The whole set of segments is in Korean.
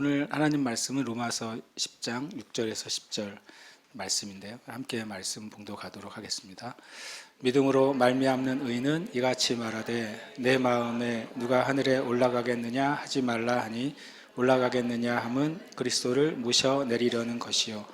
오늘 하나님 말씀은 로마서 10장 6절에서 10절 말씀인데요. 함께 말씀 봉독하도록 하겠습니다. 믿음으로 말미암는 의는 이같이 말하되 내 마음에 누가 하늘에 올라가겠느냐 하지 말라 하니 올라가겠느냐 함은 그리스도를 모셔 내리려는 것이요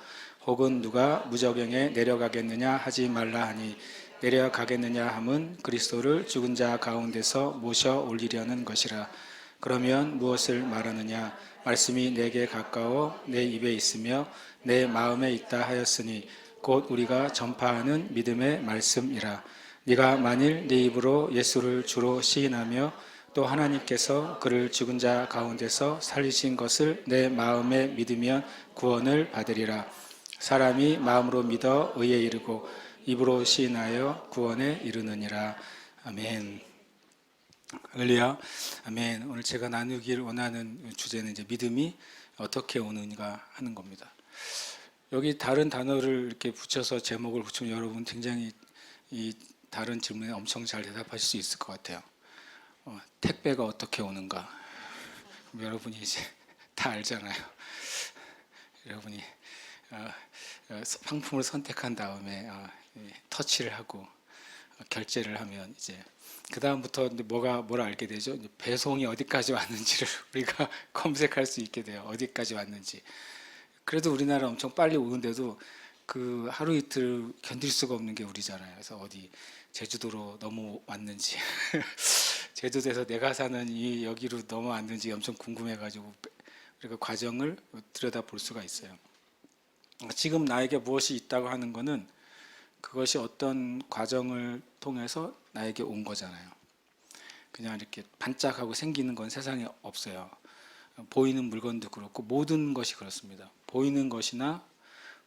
혹은 누가 무저갱에 내려가겠느냐 하지 말라 하니 내려가겠느냐 함은 그리스도를 죽은 자 가운데서 모셔 올리려는 것이라. 그러면 무엇을 말하느냐? 말씀이 내게 가까워 내 입에 있으며 내 마음에 있다 하였으니 곧 우리가 전파하는 믿음의 말씀이라. 네가 만일 네 입으로 예수를 주로 시인하며 또 하나님께서 그를 죽은 자 가운데서 살리신 것을 내 마음에 믿으면 구원을 받으리라. 사람이 마음으로 믿어 의에 이르고 입으로 시인하여 구원에 이르느니라. 아멘. 할렐루야. 아멘. 오늘 제가 나누길 원하는 주제는 이제 믿음이 어떻게 오는가 하는 겁니다. 여기 다른 단어를 이렇게 붙여서 제목을 붙이면 여러분 굉장히 이 다른 질문에 엄청 잘 대답하실 수 있을 것 같아요. 택배가 어떻게 오는가? 여러분이 이제 다 알잖아요. 여러분이 상품을 선택한 다음에 터치를 하고 결제를 하면 이제 그 다음부터 뭘 알게 되죠? 이제 배송이 어디까지 왔는지를 우리가 검색할 수 있게 돼요. 어디까지 왔는지. 그래도 우리나라 엄청 빨리 오는데도 그 하루 이틀 견딜 수가 없는 게 우리잖아요. 그래서 어디 제주도로 넘어왔는지 제주도에서 내가 사는 이 여기로 넘어왔는지 엄청 궁금해가지고 우리가 과정을 들여다볼 수가 있어요. 지금 나에게 무엇이 있다고 하는 거는 그것이 어떤 과정을 통해서 나에게 온 거잖아요. 그냥 이렇게 반짝하고 생기는 건 세상에 없어요. 보이는 물건도 그렇고 모든 것이 그렇습니다. 보이는 것이나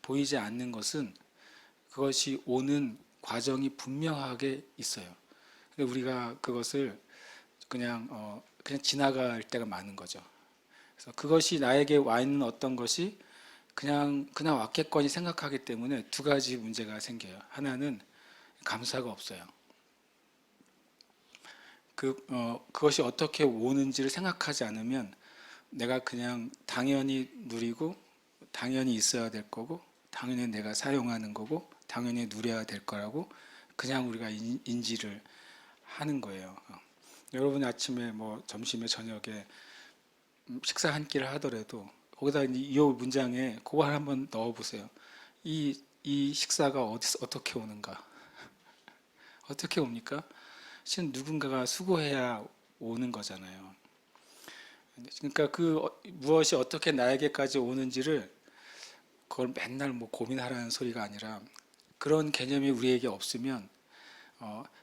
보이지 않는 것은 그것이 오는 과정이 분명하게 있어요. 근데 우리가 그것을 그냥 지나갈 때가 많은 거죠. 그래서 그것이 나에게 와 있는 어떤 것이 그냥 왔겠거니 생각하기 때문에 두 가지 문제가 생겨요. 하나는 감사가 없어요. 그것이 어떻게 오는지를 생각하지 않으면 내가 그냥 당연히 누리고 당연히 있어야 될 거고 당연히 내가 사용하는 거고 당연히 누려야 될 거라고 그냥 우리가 인지를 하는 거예요. 여러분이 아침에 점심에 저녁에 식사 한 끼를 하더라도 거기다 이 문장에 그걸 한번 넣어보세요. 이 식사가 어떻게 오는가? 어떻게 옵니까? 실은 누군가가 수고해야 오는 거잖아요. 그러니까 무엇이 어떻게 나에게까지 오는지를 그걸 맨날 고민하라는 소리가 아니라 그런 개념이 우리에게 없으면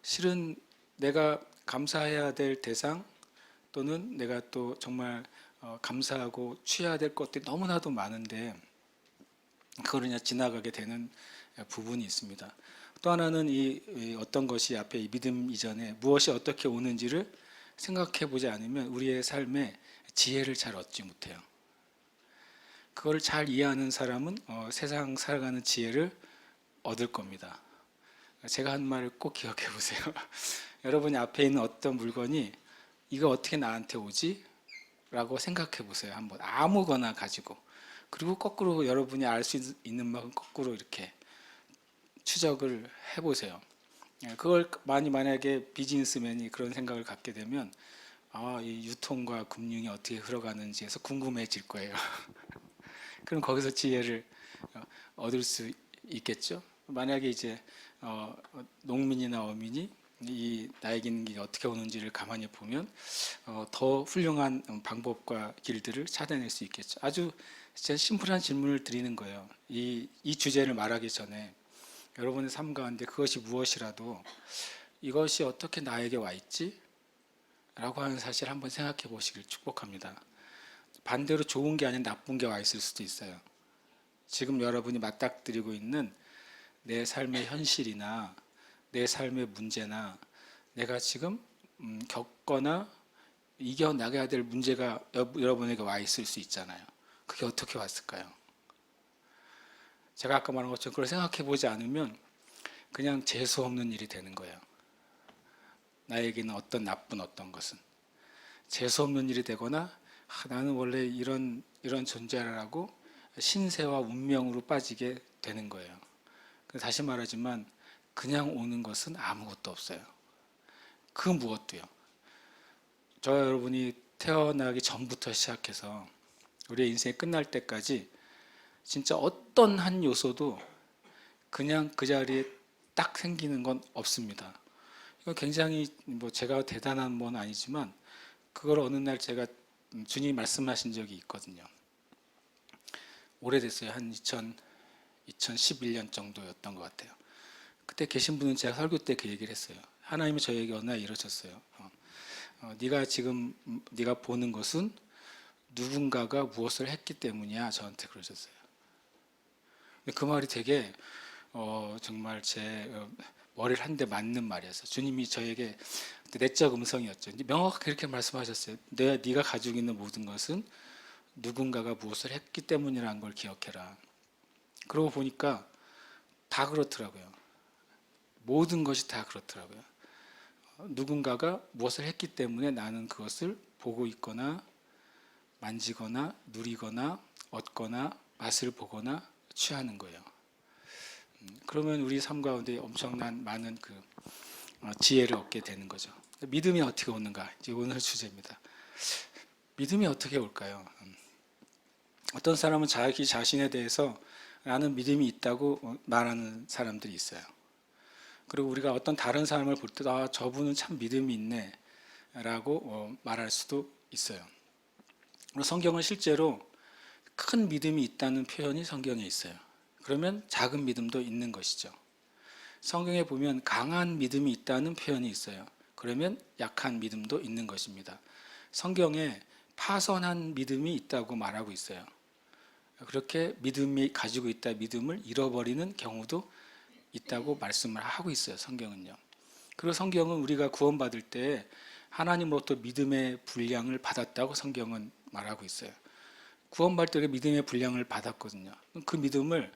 실은 내가 감사해야 될 대상 또는 내가 또 정말 감사하고 취해야 될 것들이 너무나도 많은데 그걸 그냥 지나가게 되는 부분이 있습니다. 또 하나는 이 어떤 것이 앞에 이 믿음 이전에 무엇이 어떻게 오는지를 생각해 보지 않으면 우리의 삶에 지혜를 잘 얻지 못해요. 그걸 잘 이해하는 사람은 세상 살아가는 지혜를 얻을 겁니다. 제가 한 말을 꼭 기억해 보세요. 여러분이 앞에 있는 어떤 물건이 이거 어떻게 나한테 오지? 라고 생각해 보세요. 한번 아무거나 가지고. 그리고 거꾸로 여러분이 알 수 있는 만큼 거꾸로 이렇게 추적을 해보세요. 그걸 만약에 비즈니스맨이 그런 생각을 갖게 되면 이 유통과 금융이 어떻게 흘러가는지에서 궁금해질 거예요. 그럼 거기서 지혜를 얻을 수 있겠죠. 만약에 이제 농민이나 어민이 나에게 있는 게 어떻게 오는지를 가만히 보면 더 훌륭한 방법과 길들을 찾아낼 수 있겠죠. 아주 진짜 심플한 질문을 드리는 거예요. 이 주제를 말하기 전에 여러분의 삶 가운데 그것이 무엇이라도 이것이 어떻게 나에게 와 있지? 라고 하는 사실을 한번 생각해 보시길 축복합니다. 반대로 좋은 게 아닌 나쁜 게 와 있을 수도 있어요. 지금 여러분이 맞닥뜨리고 있는 내 삶의 현실이나 내 삶의 문제나 내가 지금 겪거나 이겨나가야 될 문제가 여러분에게 와 있을 수 있잖아요. 그게 어떻게 왔을까요? 제가 아까 말한 것처럼 그걸 생각해 보지 않으면 그냥 재수 없는 일이 되는 거예요. 나에게는 어떤 나쁜 어떤 것은 재수 없는 일이 되거나 나는 원래 이런 이런 존재라고 신세와 운명으로 빠지게 되는 거예요. 다시 말하지만 그냥 오는 것은 아무것도 없어요. 그 무엇도요. 저와 여러분이 태어나기 전부터 시작해서 우리의 인생이 끝날 때까지 진짜 어떤 한 요소도 그냥 그 자리에 딱 생기는 건 없습니다. 이거 굉장히 뭐 제가 대단한 건 아니지만 그걸 어느 날 제가 주님이 말씀하신 적이 있거든요. 오래됐어요. 한 2011년 정도였던 것 같아요. 그때 계신 분은 제가 설교 때 그 얘기를 했어요. 하나님이 저에게 어느 날 이러셨어요. 네가 보는 것은 누군가가 무엇을 했기 때문이야. 저한테 그러셨어요. 근데 그 말이 되게 정말 제 머리를 한 대 맞는 말이었어요. 주님이 저에게 내적 음성이었죠. 명확하게 그렇게 말씀하셨어요. 네가 가지고 있는 모든 것은 누군가가 무엇을 했기 때문이라는 걸 기억해라. 그러고 보니까 다 그렇더라고요. 모든 것이 다 그렇더라고요. 누군가가 무엇을 했기 때문에 나는 그것을 보고 있거나 만지거나 누리거나 얻거나 맛을 보거나 취하는 거예요. 그러면 우리 삶 가운데 엄청난 많은 그 지혜를 얻게 되는 거죠. 믿음이 어떻게 오는가? 이제 오늘 주제입니다. 믿음이 어떻게 올까요? 어떤 사람은 자기 자신에 대해서 나는 믿음이 있다고 말하는 사람들이 있어요. 그리고 우리가 어떤 다른 사람을 볼 때 저분은 참 믿음이 있네 라고 말할 수도 있어요. 성경은 실제로 큰 믿음이 있다는 표현이 성경에 있어요. 그러면 작은 믿음도 있는 것이죠. 성경에 보면 강한 믿음이 있다는 표현이 있어요. 그러면 약한 믿음도 있는 것입니다. 성경에 파선한 믿음이 있다고 말하고 있어요. 그렇게 믿음이 가지고 있다 믿음을 잃어버리는 경우도 있다고 말씀을 하고 있어요. 성경은요. 그리고 성경은 우리가 구원받을 때 하나님으로부터 믿음의 분량을 받았다고 성경은 말하고 있어요. 구원받을 때 믿음의 분량을 받았거든요. 그 믿음을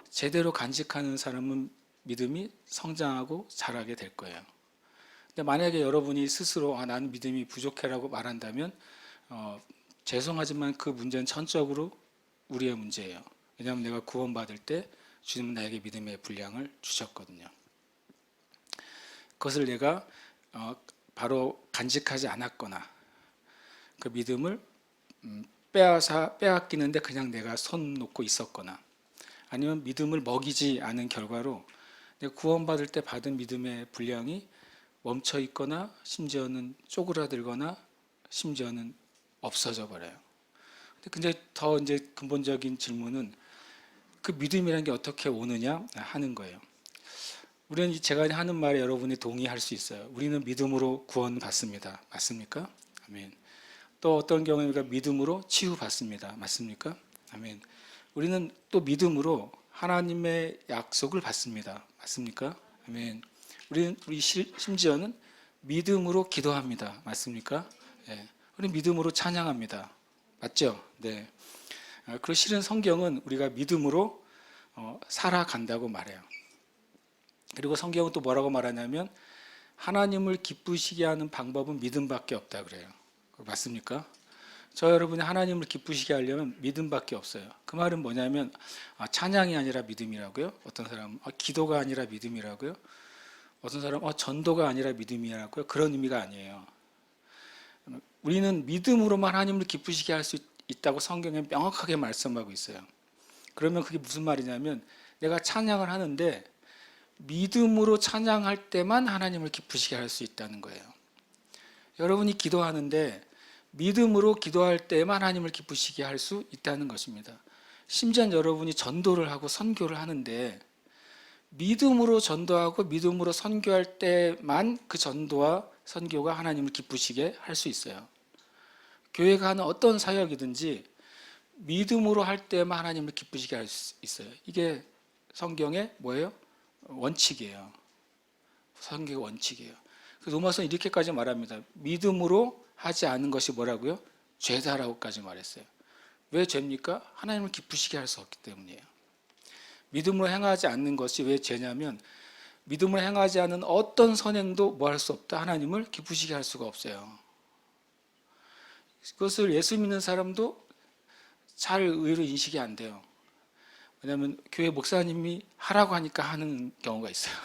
제대로 간직하는 사람은 믿음이 성장하고 자라게 될 거예요. 근데 만약에 여러분이 스스로 나는 믿음이 부족해라고 말한다면 죄송하지만 그 문제는 전적으로 우리의 문제예요. 왜냐하면 내가 구원받을 때 주님은 나에게 믿음의 분량을 주셨거든요. 그것을 내가 바로 간직하지 않았거나 그 믿음을 빼앗기는데 그냥 내가 손 놓고 있었거나 아니면 믿음을 먹이지 않은 결과로 내가 구원받을 때 받은 믿음의 분량이 멈춰 있거나 심지어는 쪼그라들거나 심지어는 없어져 버려요. 근데 더 이제 근본적인 질문은 그 믿음이라는 게 어떻게 오느냐 하는 거예요. 우리는 제가 하는 말에 여러분이 동의할 수 있어요. 우리는 믿음으로 구원받습니다. 맞습니까? 아멘. 또 어떤 경우에 우리가 믿음으로 치유받습니다. 맞습니까? 아멘. 우리는 또 믿음으로 하나님의 약속을 받습니다. 맞습니까? 아멘. 우리 심지어는 믿음으로 기도합니다. 맞습니까? 네. 우리 믿음으로 찬양합니다. 맞죠? 네. 그리고 실은 성경은 우리가 믿음으로 살아간다고 말해요. 그리고 성경은 또 뭐라고 말하냐면 하나님을 기쁘시게 하는 방법은 믿음밖에 없다 그래요. 맞습니까? 저 여러분이 하나님을 기쁘시게 하려면 믿음밖에 없어요. 그 말은 뭐냐면 찬양이 아니라 믿음이라고요. 어떤 사람은 기도가 아니라 믿음이라고요. 어떤 사람은 전도가 아니라 믿음이라고요. 그런 의미가 아니에요. 우리는 믿음으로만 하나님을 기쁘시게 할 수 있다고 성경에 명확하게 말씀하고 있어요. 그러면 그게 무슨 말이냐면 내가 찬양을 하는데 믿음으로 찬양할 때만 하나님을 기쁘시게 할 수 있다는 거예요. 여러분이 기도하는데 믿음으로 기도할 때만 하나님을 기쁘시게 할 수 있다는 것입니다. 심지어 여러분이 전도를 하고 선교를 하는데 믿음으로 전도하고 믿음으로 선교할 때만 그 전도와 선교가 하나님을 기쁘시게 할 수 있어요. 교회가 하는 어떤 사역이든지 믿음으로 할 때만 하나님을 기쁘시게 할 수 있어요. 이게 성경의 뭐예요? 원칙이에요. 성경의 원칙이에요. 그래서 로마서는 이렇게까지 말합니다. 믿음으로 하지 않은 것이 뭐라고요? 죄다라고까지 말했어요. 왜 죄입니까? 하나님을 기쁘시게 할 수 없기 때문이에요. 믿음으로 행하지 않는 것이 왜 죄냐면 믿음으로 행하지 않은 어떤 선행도 뭐 할 수 없다. 하나님을 기쁘시게 할 수가 없어요. 그것을 예수 믿는 사람도 잘 의외로 인식이 안 돼요. 왜냐하면 교회 목사님이 하라고 하니까 하는 경우가 있어요.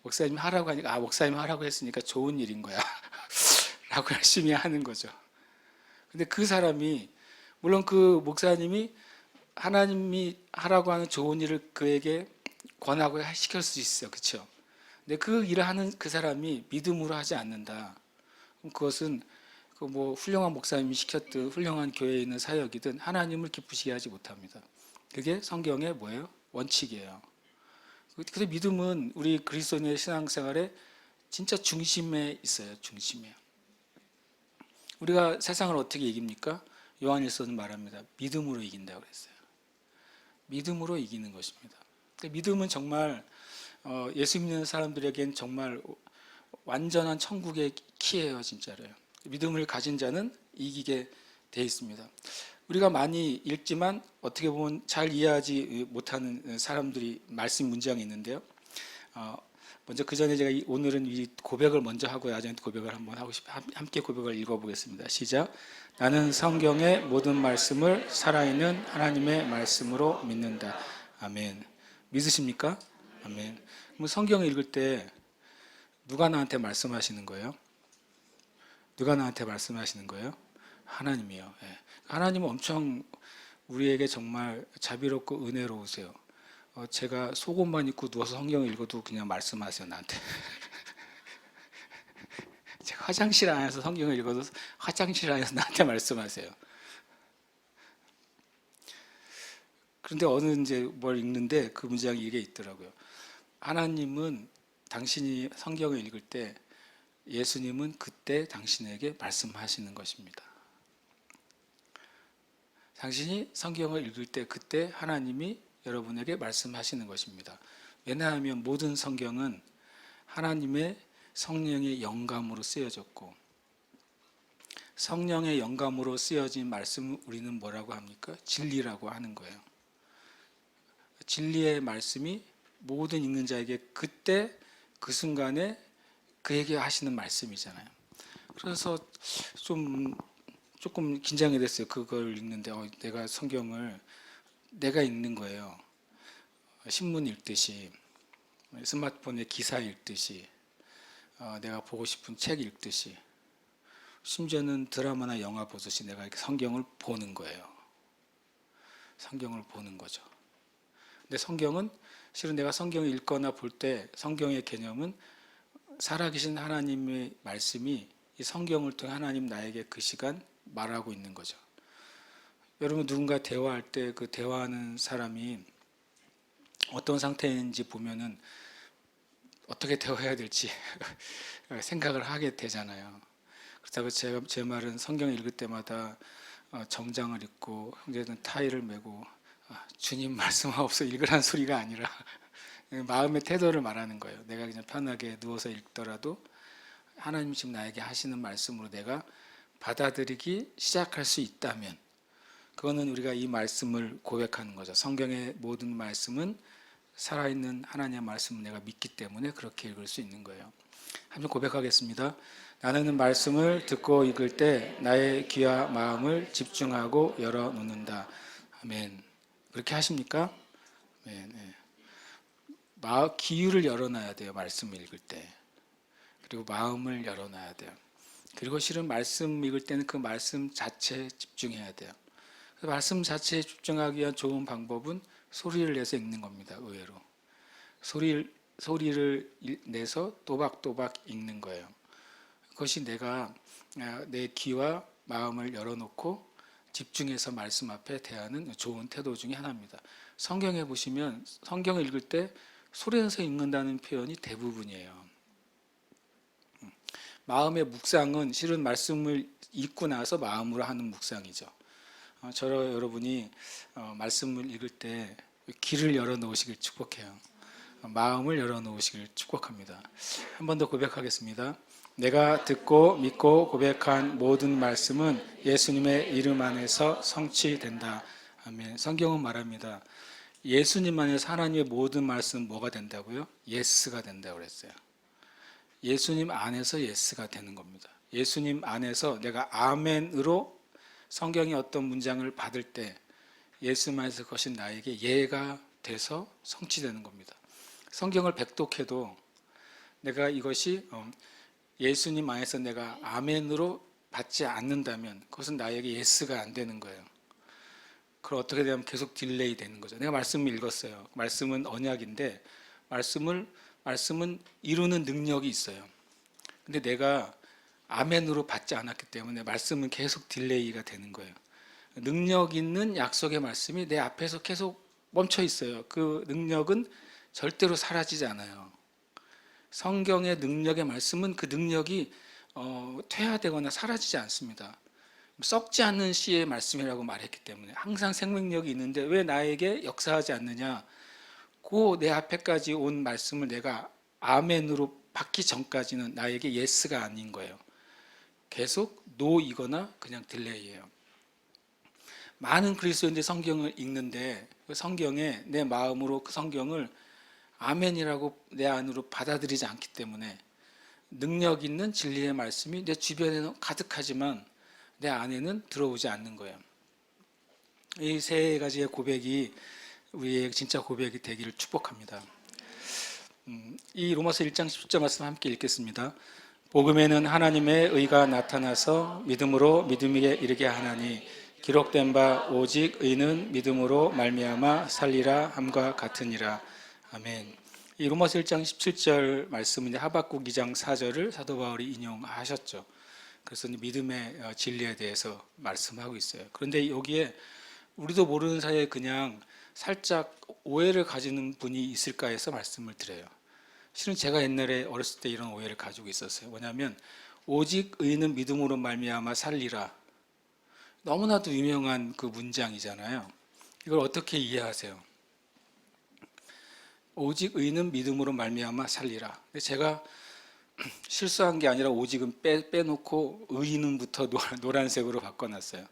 목사님이 하라고 하니까 목사님이 하라고 했으니까 좋은 일인 거야 라고 열심히 하는 거죠. 근데 그 사람이 물론 그 목사님이 하나님이 하라고 하는 좋은 일을 그에게 권하고 시킬 수 있어요. 그렇죠? 근데 그 일을 하는 그 사람이 믿음으로 하지 않는다. 그럼 그것은 그 뭐 훌륭한 목사님이 시켰든 훌륭한 교회에 있는 사역이든 하나님을 기쁘시게 하지 못합니다. 그게 성경의 뭐예요? 원칙이에요. 그래서 믿음은 우리 그리스도인의 신앙생활에 진짜 중심에 있어요. 중심에. 우리가 세상을 어떻게 이깁니까? 요한일서는 말합니다. 믿음으로 이긴다고 그랬어요. 믿음으로 이기는 것입니다. 믿음은 정말 예수 믿는 사람들에겐 정말 완전한 천국의 키예요. 진짜로요. 믿음을 가진 자는 이기게 돼 있습니다. 우리가 많이 읽지만 어떻게 보면 잘 이해하지 못하는 사람들이 말씀 문장이 있는데요. 먼저 그 전에 제가 오늘은 이 고백을 먼저 하고 야전에 고백을 한번 하고 싶어요. 함께 고백을 읽어보겠습니다. 시작. 나는 성경의 모든 말씀을 살아있는 하나님의 말씀으로 믿는다. 아멘. 믿으십니까? 아멘. 그럼 성경을 읽을 때 누가 나한테 말씀하시는 거예요? 누가 나한테 말씀하시는 거예요? 하나님이요. 예. 하나님은 엄청 우리에게 정말 자비롭고 은혜로우세요. 제가 속옷만 입고 누워서 성경을 읽어도 그냥 말씀하세요, 나한테. 제가 화장실 안에서 성경을 읽어도 화장실 안에서 나한테 말씀하세요. 그런데 어느 이제 뭘 읽는데 그 문장이 이게 있더라고요. 하나님은 당신이 성경을 읽을 때 예수님은 그때 당신에게 말씀하시는 것입니다. 당신이 성경을 읽을 때 그때 하나님이 여러분에게 말씀하시는 것입니다. 왜냐하면 모든 성경은 하나님의 성령의 영감으로 쓰여졌고 성령의 영감으로 쓰여진 말씀을 우리는 뭐라고 합니까? 진리라고 하는 거예요. 진리의 말씀이 모든 읽는 자에게 그때 그 순간에 그에게 하시는 말씀이잖아요. 그래서 조금 긴장이 됐어요. 그걸 읽는데 내가 성경을 내가 읽는 거예요. 신문 읽듯이 스마트폰에 기사 읽듯이 내가 보고 싶은 책 읽듯이 심지어는 드라마나 영화 보듯이 내가 이렇게 성경을 보는 거예요. 성경을 보는 거죠. 근데 성경은 실은 내가 성경을 읽거나 볼 때 성경의 개념은 살아계신 하나님의 말씀이 이 성경을 통해 하나님 나에게 그 시간 말하고 있는 거죠. 여러분 누군가 대화할 때 그 대화하는 사람이 어떤 상태인지 보면은 어떻게 대화해야 될지 생각을 하게 되잖아요. 그렇다고 제 말은 성경 읽을 때마다 정장을 입고 형제는 타이를 메고 주님 말씀하옵소 읽으라는 소리가 아니라 마음의 태도를 말하는 거예요. 내가 그냥 편하게 누워서 읽더라도 하나님 지금 나에게 하시는 말씀으로 내가 받아들이기 시작할 수 있다면 그거는 우리가 이 말씀을 고백하는 거죠. 성경의 모든 말씀은 살아있는 하나님의 말씀을 내가 믿기 때문에 그렇게 읽을 수 있는 거예요. 한번 고백하겠습니다. 나는 말씀을 듣고 읽을 때 나의 귀와 마음을 집중하고 열어놓는다. 아멘. 그렇게 하십니까? 네, 네. 귀를 열어놔야 돼요. 말씀을 읽을 때. 그리고 마음을 열어놔야 돼요. 그리고 실은 말씀 읽을 때는 그 말씀 자체에 집중해야 돼요. 그 말씀 자체에 집중하기 위한 좋은 방법은 소리를 내서 읽는 겁니다. 의외로. 소리를 내서 또박또박 읽는 거예요. 그것이 내가 내 귀와 마음을 열어놓고 집중해서 말씀 앞에 대하는 좋은 태도 중에 하나입니다. 성경에 보시면 성경을 읽을 때 소리내서 읽는다는 표현이 대부분이에요. 마음의 묵상은 실은 말씀을 읽고 나서 마음으로 하는 묵상이죠. 저로 여러분이 말씀을 읽을 때 귀를 열어놓으시길 축복해요. 마음을 열어놓으시길 축복합니다. 한 번 더 고백하겠습니다. 내가 듣고 믿고 고백한 모든 말씀은 예수님의 이름 안에서 성취된다. 아멘. 성경은 말합니다. 예수님 안에서 하나님의 모든 말씀은 뭐가 된다고요? 예스가 된다고 그랬어요. 예수님 안에서 예스가 되는 겁니다. 예수님 안에서 내가 아멘으로 성경의 어떤 문장을 받을 때 예수만 해서 그것이 나에게 예가 돼서 성취되는 겁니다. 성경을 백독해도 내가 이것이 예수님 안에서 내가 아멘으로 받지 않는다면 그것은 나에게 예스가 안 되는 거예요. 그걸 어떻게 되면 계속 딜레이 되는 거죠. 내가 말씀을 읽었어요. 말씀은 언약인데 말씀은 이루는 능력이 있어요. 근데 내가 아멘으로 받지 않았기 때문에 말씀은 계속 딜레이가 되는 거예요. 능력 있는 약속의 말씀이 내 앞에서 계속 멈춰 있어요. 그 능력은 절대로 사라지지 않아요. 성경의 능력의 말씀은 그 능력이 퇴화되거나 사라지지 않습니다. 썩지 않는 씨의 말씀이라고 말했기 때문에 항상 생명력이 있는데 왜 나에게 역사하지 않느냐? 그 내 앞에까지 온 말씀을 내가 아멘으로 받기 전까지는 나에게 예스가 아닌 거예요. 계속 노이거나 그냥 딜레이예요. 많은 그리스도인들이 성경을 읽는데 그 성경에 내 마음으로 그 성경을 아멘이라고 내 안으로 받아들이지 않기 때문에 능력 있는 진리의 말씀이 내 주변에는 가득하지만 내 안에는 들어오지 않는 거예요. 이 세 가지의 고백이 우리의 진짜 고백이 되기를 축복합니다. 이 로마서 1장 10절 말씀 함께 읽겠습니다. 복음에는 하나님의 의가 나타나서 믿음으로 믿음에 이르게 하나니 기록된 바 오직 의는 믿음으로 말미암아 살리라 함과 같으니라. 아멘. 이 로마서 1장 17절 말씀은 하박국 2장 4절을 사도 바울이 인용하셨죠. 그래서 믿음의 진리에 대해서 말씀하고 있어요. 그런데 여기에 우리도 모르는 사이에 그냥 살짝 오해를 가지는 분이 있을까 해서 말씀을 드려요. 실은 제가 옛날에 어렸을 때 이런 오해를 가지고 있었어요. 뭐냐면 오직 의는 믿음으로 말미암아 살리라. 너무나도 유명한 그 문장이잖아요. 이걸 어떻게 이해하세요? 오직 의는 믿음으로 말미암아 살리라. 제가 실수한 게 아니라 오직은 빼놓고 의는부터 노란색으로 바꿔놨어요.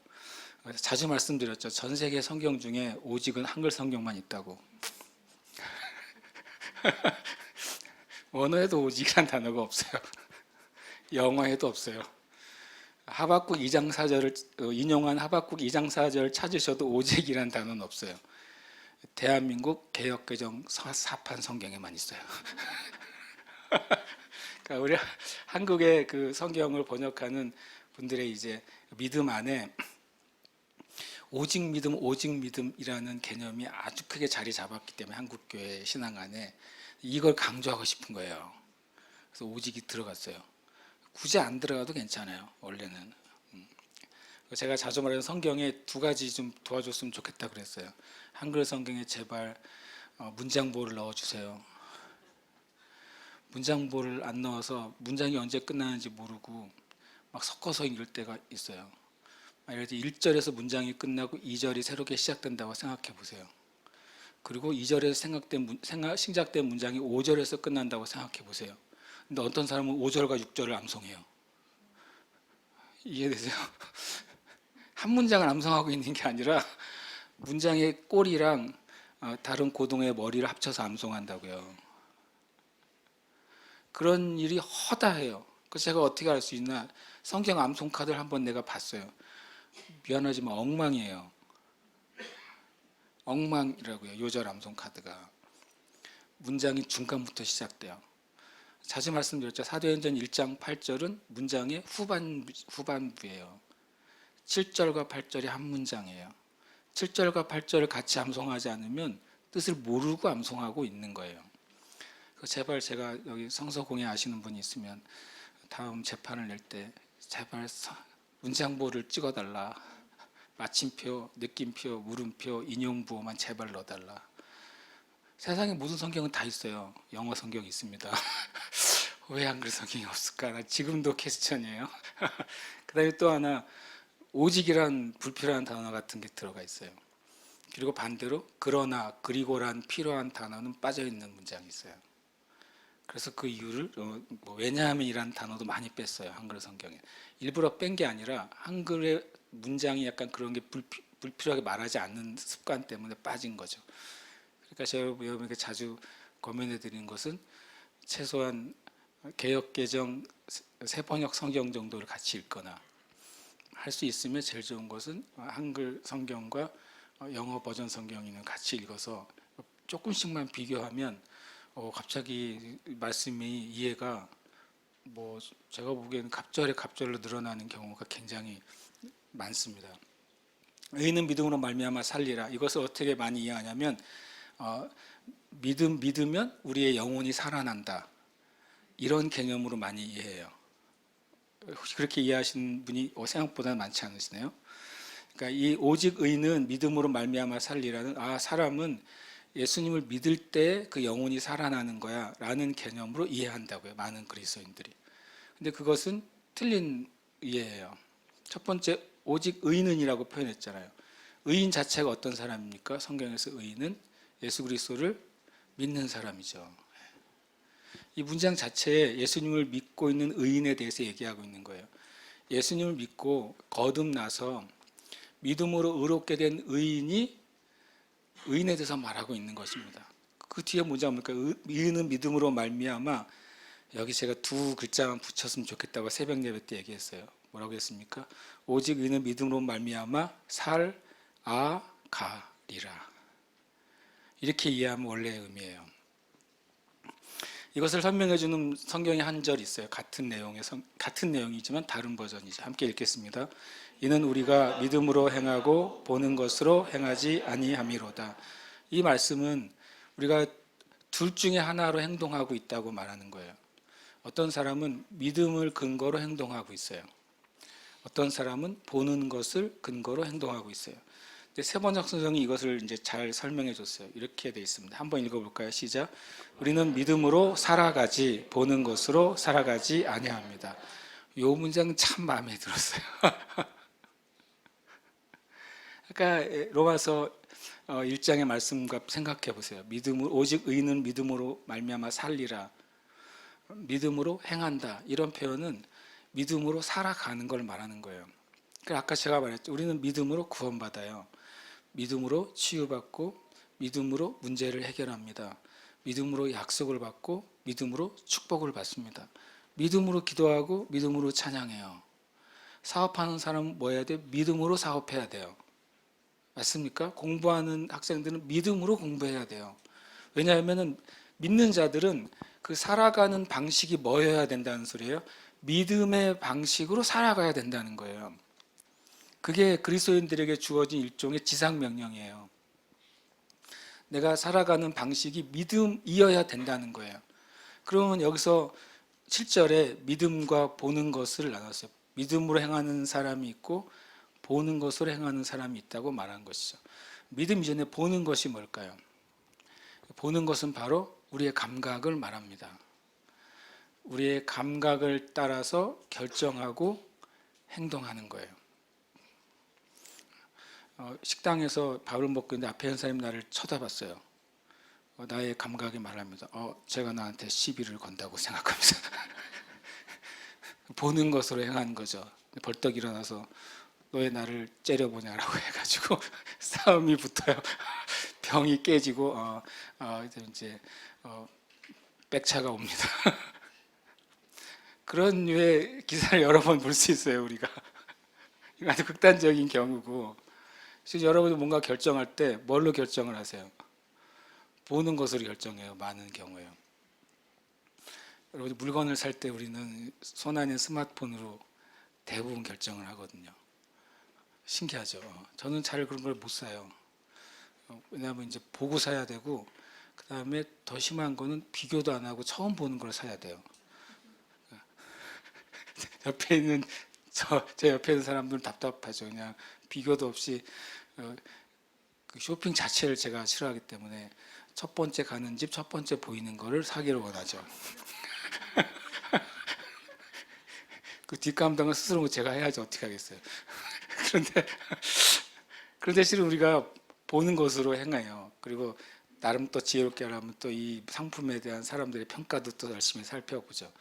자주 말씀드렸죠. 전 세계 성경 중에 오직은 한글 성경만 있다고. 원어에도 오직이란 단어가 없어요. 영어에도 없어요. 하박국 2장 4절을 인용한 하박국 2장 4절 찾으셔도 오직이란 단어는 없어요. 대한민국 개역개정 사판 성경에만 있어요. 그러니까 우리 한국의 그 성경을 번역하는 분들의 이제 믿음 안에 오직 믿음이라는 개념이 아주 크게 자리 잡았기 때문에 한국교회 신앙 안에 이걸 강조하고 싶은 거예요. 그래서 오직이 들어갔어요. 굳이 안 들어가도 괜찮아요. 원래는. 제가 자주 말하는 성경에 두 가지 좀 도와줬으면 좋겠다 그랬어요. 한글 성경에 제발 문장보를 넣어주세요. 문장보를 안 넣어서 문장이 언제 끝나는지 모르고 막 섞어서 읽을 때가 있어요. 예를 들어 1절에서 문장이 끝나고 2절이 새롭게 시작된다고 생각해 보세요. 그리고 2절에서 시작된 문장이 5절에서 끝난다고 생각해 보세요. 근데 어떤 사람은 5절과 6절을 암송해요. 이해되세요? 한 문장을 암송하고 있는 게 아니라 문장의 꼬리랑 다른 고동의 머리를 합쳐서 암송한다고요. 그런 일이 허다해요. 그래서 제가 어떻게 알 수 있나? 성경 암송 카드를 한번 내가 봤어요. 미안하지만 엉망이에요. 엉망이라고요. 요절 암송 카드가. 문장이 중간부터 시작돼요. 자주 말씀드렸죠. 사도행전 1장 8절은 문장의 후반부예요. 7절과 8절이 한 문장이에요. 7절과 8절을 같이 암송하지 않으면 뜻을 모르고 암송하고 있는 거예요. 제발 제가 여기 성서공예 아시는 분이 있으면 다음 재판을 낼 때 제발 문장보를 찍어달라. 마침표, 느낌표, 물음표, 인용부호만 제발 넣어달라. 세상에 모든 성경은 다 있어요. 영어 성경이 있습니다. 왜 한글 성경이 없을까? 나 지금도 퀘스천이에요. 그 다음에 또 하나 오직이란 불필요한 단어 같은 게 들어가 있어요. 그리고 반대로 그러나, 그리고란 필요한 단어는 빠져있는 문장이 있어요. 그래서 그 이유를 왜냐하면이라는 단어도 많이 뺐어요. 한글 성경에. 일부러 뺀 게 아니라 한글의 문장이 약간 그런 게 불필요하게 말하지 않는 습관 때문에 빠진 거죠. 그러니까 제가 여러분에게 자주 권면해 드리는 것은 최소한 개역개정 새번역 성경 정도를 같이 읽거나 할 수 있으면 제일 좋은 것은 한글 성경과 영어 버전 성경이는 같이 읽어서 조금씩만 비교하면 갑자기 말씀이 이해가 뭐 제가 보기에는 갑절에 갑절로 늘어나는 경우가 굉장히 많습니다. 의인은 믿음으로 말미암아 살리라. 이것을 어떻게 많이 이해하냐면 믿으면 우리의 영혼이 살아난다. 이런 개념으로 많이 이해해요. 혹시 그렇게 이해하시는 분이 생각보다 많지 않으시네요. 그러니까 이 오직 의인은 믿음으로 말미암아 살리라는 사람은 예수님을 믿을 때 그 영혼이 살아나는 거야 라는 개념으로 이해한다고요. 많은 그리스도인들이. 근데 그것은 틀린 이해예요. 첫 번째 오직 의인은이라고 표현했잖아요. 의인 자체가 어떤 사람입니까? 성경에서 의인은 예수 그리스도를 믿는 사람이죠. 이 문장 자체에 예수님을 믿고 있는 의인에 대해서 얘기하고 있는 거예요. 예수님을 믿고 거듭나서 믿음으로 의롭게 된 의인이 의인에 대해서 말하고 있는 것입니다. 그 뒤에 문장 뭡니까? 의인은 믿음으로 말미암아. 여기 제가 두 글자만 붙였으면 좋겠다고 새벽 예배 때 얘기했어요. 뭐라고 했습니까? 오직 의인은 믿음으로 말미암아 살아가리라. 이렇게 이해하면 원래의 의미예요. 이것을 설명해 주는 성경의 한 절이 있어요. 같은 내용이지만 다른 버전이죠. 함께 읽겠습니다. 이는 우리가 믿음으로 행하고 보는 것으로 행하지 아니함이로다. 이 말씀은 우리가 둘 중에 하나로 행동하고 있다고 말하는 거예요. 어떤 사람은 믿음을 근거로 행동하고 있어요. 어떤 사람은 보는 것을 근거로 행동하고 있어요. 세번역 성경이 이것을 이제 잘 설명해 줬어요. 이렇게 돼 있습니다. 한번 읽어볼까요? 시작. 우리는 믿음으로 살아가지 보는 것으로 살아가지 아니합니다. 이 문장 참 마음에 들었어요. 그러니까 로마서 1장의 말씀과 생각해 보세요. 오직 의인은 믿음으로 말미암아 살리라. 믿음으로 행한다. 이런 표현은 믿음으로 살아가는 걸 말하는 거예요. 그러니까 아까 제가 말했죠. 우리는 믿음으로 구원받아요. 믿음으로 치유받고 믿음으로 문제를 해결합니다. 믿음으로 약속을 받고 믿음으로 축복을 받습니다. 믿음으로 기도하고 믿음으로 찬양해요. 사업하는 사람은 뭐 해야 돼? 믿음으로 사업해야 돼요. 맞습니까? 공부하는 학생들은 믿음으로 공부해야 돼요. 왜냐하면 믿는 자들은 그 살아가는 방식이 뭐여야 된다는 소리예요? 믿음의 방식으로 살아가야 된다는 거예요. 그게 그리스도인들에게 주어진 일종의 지상명령이에요. 내가 살아가는 방식이 믿음이어야 된다는 거예요. 그러면 여기서 7절에 믿음과 보는 것을 나눴어요. 믿음으로 행하는 사람이 있고 보는 것으로 행하는 사람이 있다고 말한 것이죠. 믿음 이전에 보는 것이 뭘까요? 보는 것은 바로 우리의 감각을 말합니다. 우리의 감각을 따라서 결정하고 행동하는 거예요. 식당에서 밥을 먹고 있는데 앞에 있는 사람이 나를 쳐다봤어요. 나의 감각이 말합니다. 제가 나한테 시비를 건다고 생각합니다. 보는 것으로 행하는 거죠. 벌떡 일어나서 너의 나를 째려보냐라고 해가지고 싸움이 붙어요. 병이 깨지고 이제 백차가 옵니다. 그런 류의 기사를 여러 번 볼 수 있어요. 우리가 이거 아주 극단적인 경우고. 실제 여러분이 뭔가 결정할 때 뭘로 결정을 하세요? 보는 것으로 결정해요. 많은 경우에요. 여러분 물건을 살 때 우리는 손안에 스마트폰으로 대부분 결정을 하거든요. 신기하죠. 저는 잘 그런 걸 못 사요. 왜냐하면 이제 보고 사야 되고, 그 다음에 더 심한 거는 비교도 안 하고 처음 보는 걸 사야 돼요. 옆에 있는 제 옆에 있는 사람들은 답답하죠. 그냥 비교도 없이 그 쇼핑 자체를 제가 싫어하기 때문에 첫 번째 가는 집, 첫 번째 보이는 거를 사기를 원하죠. 그 뒷감당은 스스로 제가 해야지 어떻게 하겠어요. 그런데 실은 우리가 보는 것으로 행해요. 그리고 나름 또 지혜롭게 하려면 또 이 상품에 대한 사람들의 평가도 또 열심히 살펴보죠.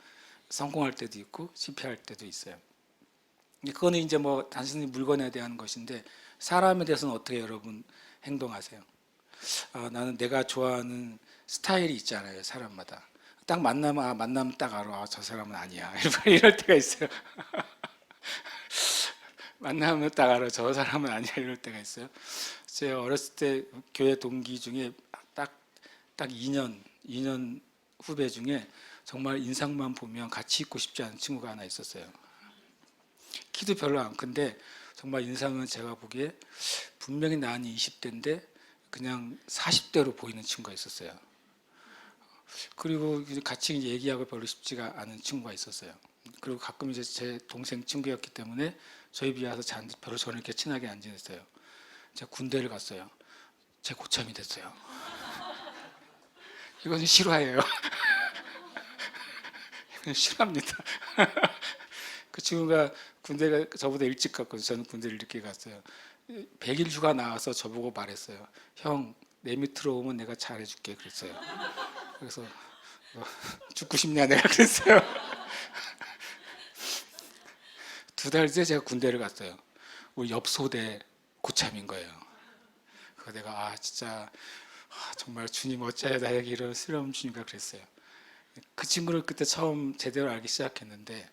성공할 때도 있고 실패할 때도 있어요. 그거는 이제 뭐 단순히 물건에 대한 것인데, 사람에 대해서는 어떻게 여러분 행동하세요? 나는 내가 좋아하는 스타일이 있잖아요. 사람마다 딱 만나면 딱 알아. 저 사람은 아니야. 이럴 때가 있어요. 만나면 딱 알아. 저 사람은 아니야 이럴 때가 있어요. 제가 어렸을 때 교회 동기 중에 딱 2년 후배 중에 정말 인상만 보면 같이 있고 싶지 않은 친구가 하나 있었어요. 키도 별로 안 큰데 정말 인상은 제가 보기에 분명히 나는 20대인데 그냥 40대로 보이는 친구가 있었어요. 그리고 같이 얘기하고 별로 쉽지가 않은 친구가 있었어요. 그리고 가끔 이제 제 동생 친구였기 때문에 저희 비하서 별로 저는 이렇게 친하게 안 지냈어요. 제가 군대를 갔어요. 제 고참이 됐어요. 이건 실화예요. 이건 실화입니다. 그 친구가 군대가 저보다 일찍 갔거든요. 저는 군대를 늦게 갔어요. 100일 휴가 나와서 저보고 말했어요. 형, 내 밑으로 오면 내가 잘해줄게 그랬어요. 그래서 죽고 싶냐 내가 그랬어요. 2달 뒤에 제가 군대를 갔어요. 우리 옆 소대 고참인 거예요. 그래서 내가 진짜 정말 주님 어찌하여 나에게 이런 쓰러움 주님과 그랬어요. 그 친구를 그때 처음 제대로 알기 시작했는데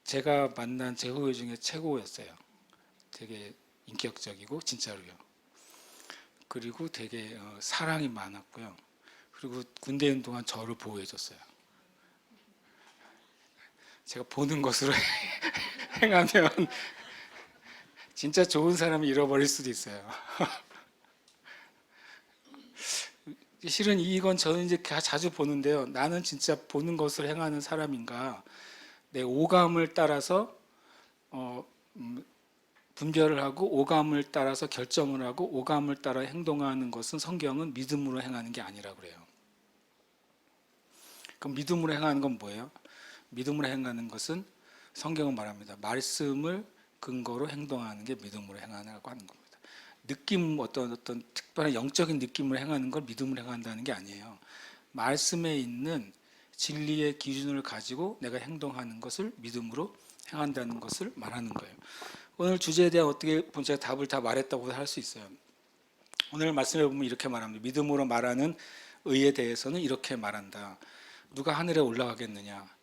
제가 만난 제 후배 중에 최고였어요. 되게 인격적이고 진짜로요. 그리고 되게 사랑이 많았고요. 그리고 군대 있는 동안 저를 보호해줬어요. 제가 보는 것으로 행하면 진짜 좋은 사람을 잃어버릴 수도 있어요. 실은 이건 저는 이제 자주 보는데요. 나는 진짜 보는 것으로 행하는 사람인가? 내 오감을 따라서 분별을 하고 오감을 따라서 결정을 하고 오감을 따라 행동하는 것은 성경은 믿음으로 행하는 게 아니라 그래요. 그럼 믿음으로 행하는 건 뭐예요? 믿음으로 행하는 것은 성경은 말합니다. 말씀을 근거로 행동하는 게 믿음으로 행하라고 하는 겁니다. 느낌 어떤 특별한 영적인 느낌으로 행하는 걸 믿음으로 행한다는 게 아니에요. 말씀에 있는 진리의 기준을 가지고 내가 행동하는 것을 믿음으로 행한다는 것을 말하는 거예요. 오늘 주제에 대한 어떻게 보면 제가 답을 다 말했다고 할 수 있어요. 오늘 말씀해 보면 이렇게 말합니다. 믿음으로 말하는 의에 대해서는 이렇게 말한다. 누가 하늘에 올라가겠느냐?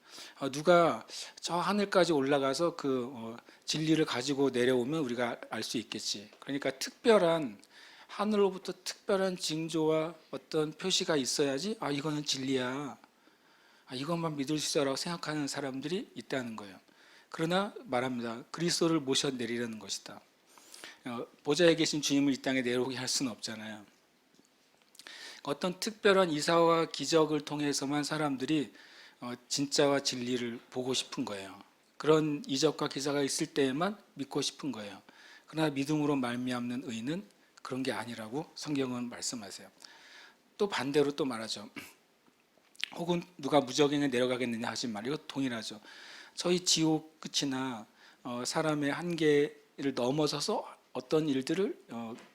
누가 저 하늘까지 올라가서 그 진리를 가지고 내려오면 우리가 알 수 있겠지. 그러니까 특별한 하늘로부터 특별한 징조와 어떤 표시가 있어야지 이거는 진리야. 이것만 믿을 수 있어라고 생각하는 사람들이 있다는 거예요. 그러나 말합니다. 그리스도를 모셔 내리려는 것이다. 보좌에 계신 주님을 이 땅에 내려오게 할 수는 없잖아요. 어떤 특별한 이사와 기적을 통해서만 사람들이 진짜와 진리를 보고 싶은 거예요. 그런 이적과 기사가 있을 때에만 믿고 싶은 거예요. 그러나 믿음으로 말미암는 의는 그런 게 아니라고 성경은 말씀하세요. 또 반대로 또 말하죠. 혹은 누가 무적행에 내려가겠느냐 하신 말, 이거 동일하죠. 저희 지옥 끝이나 사람의 한계를 넘어서서 어떤 일들을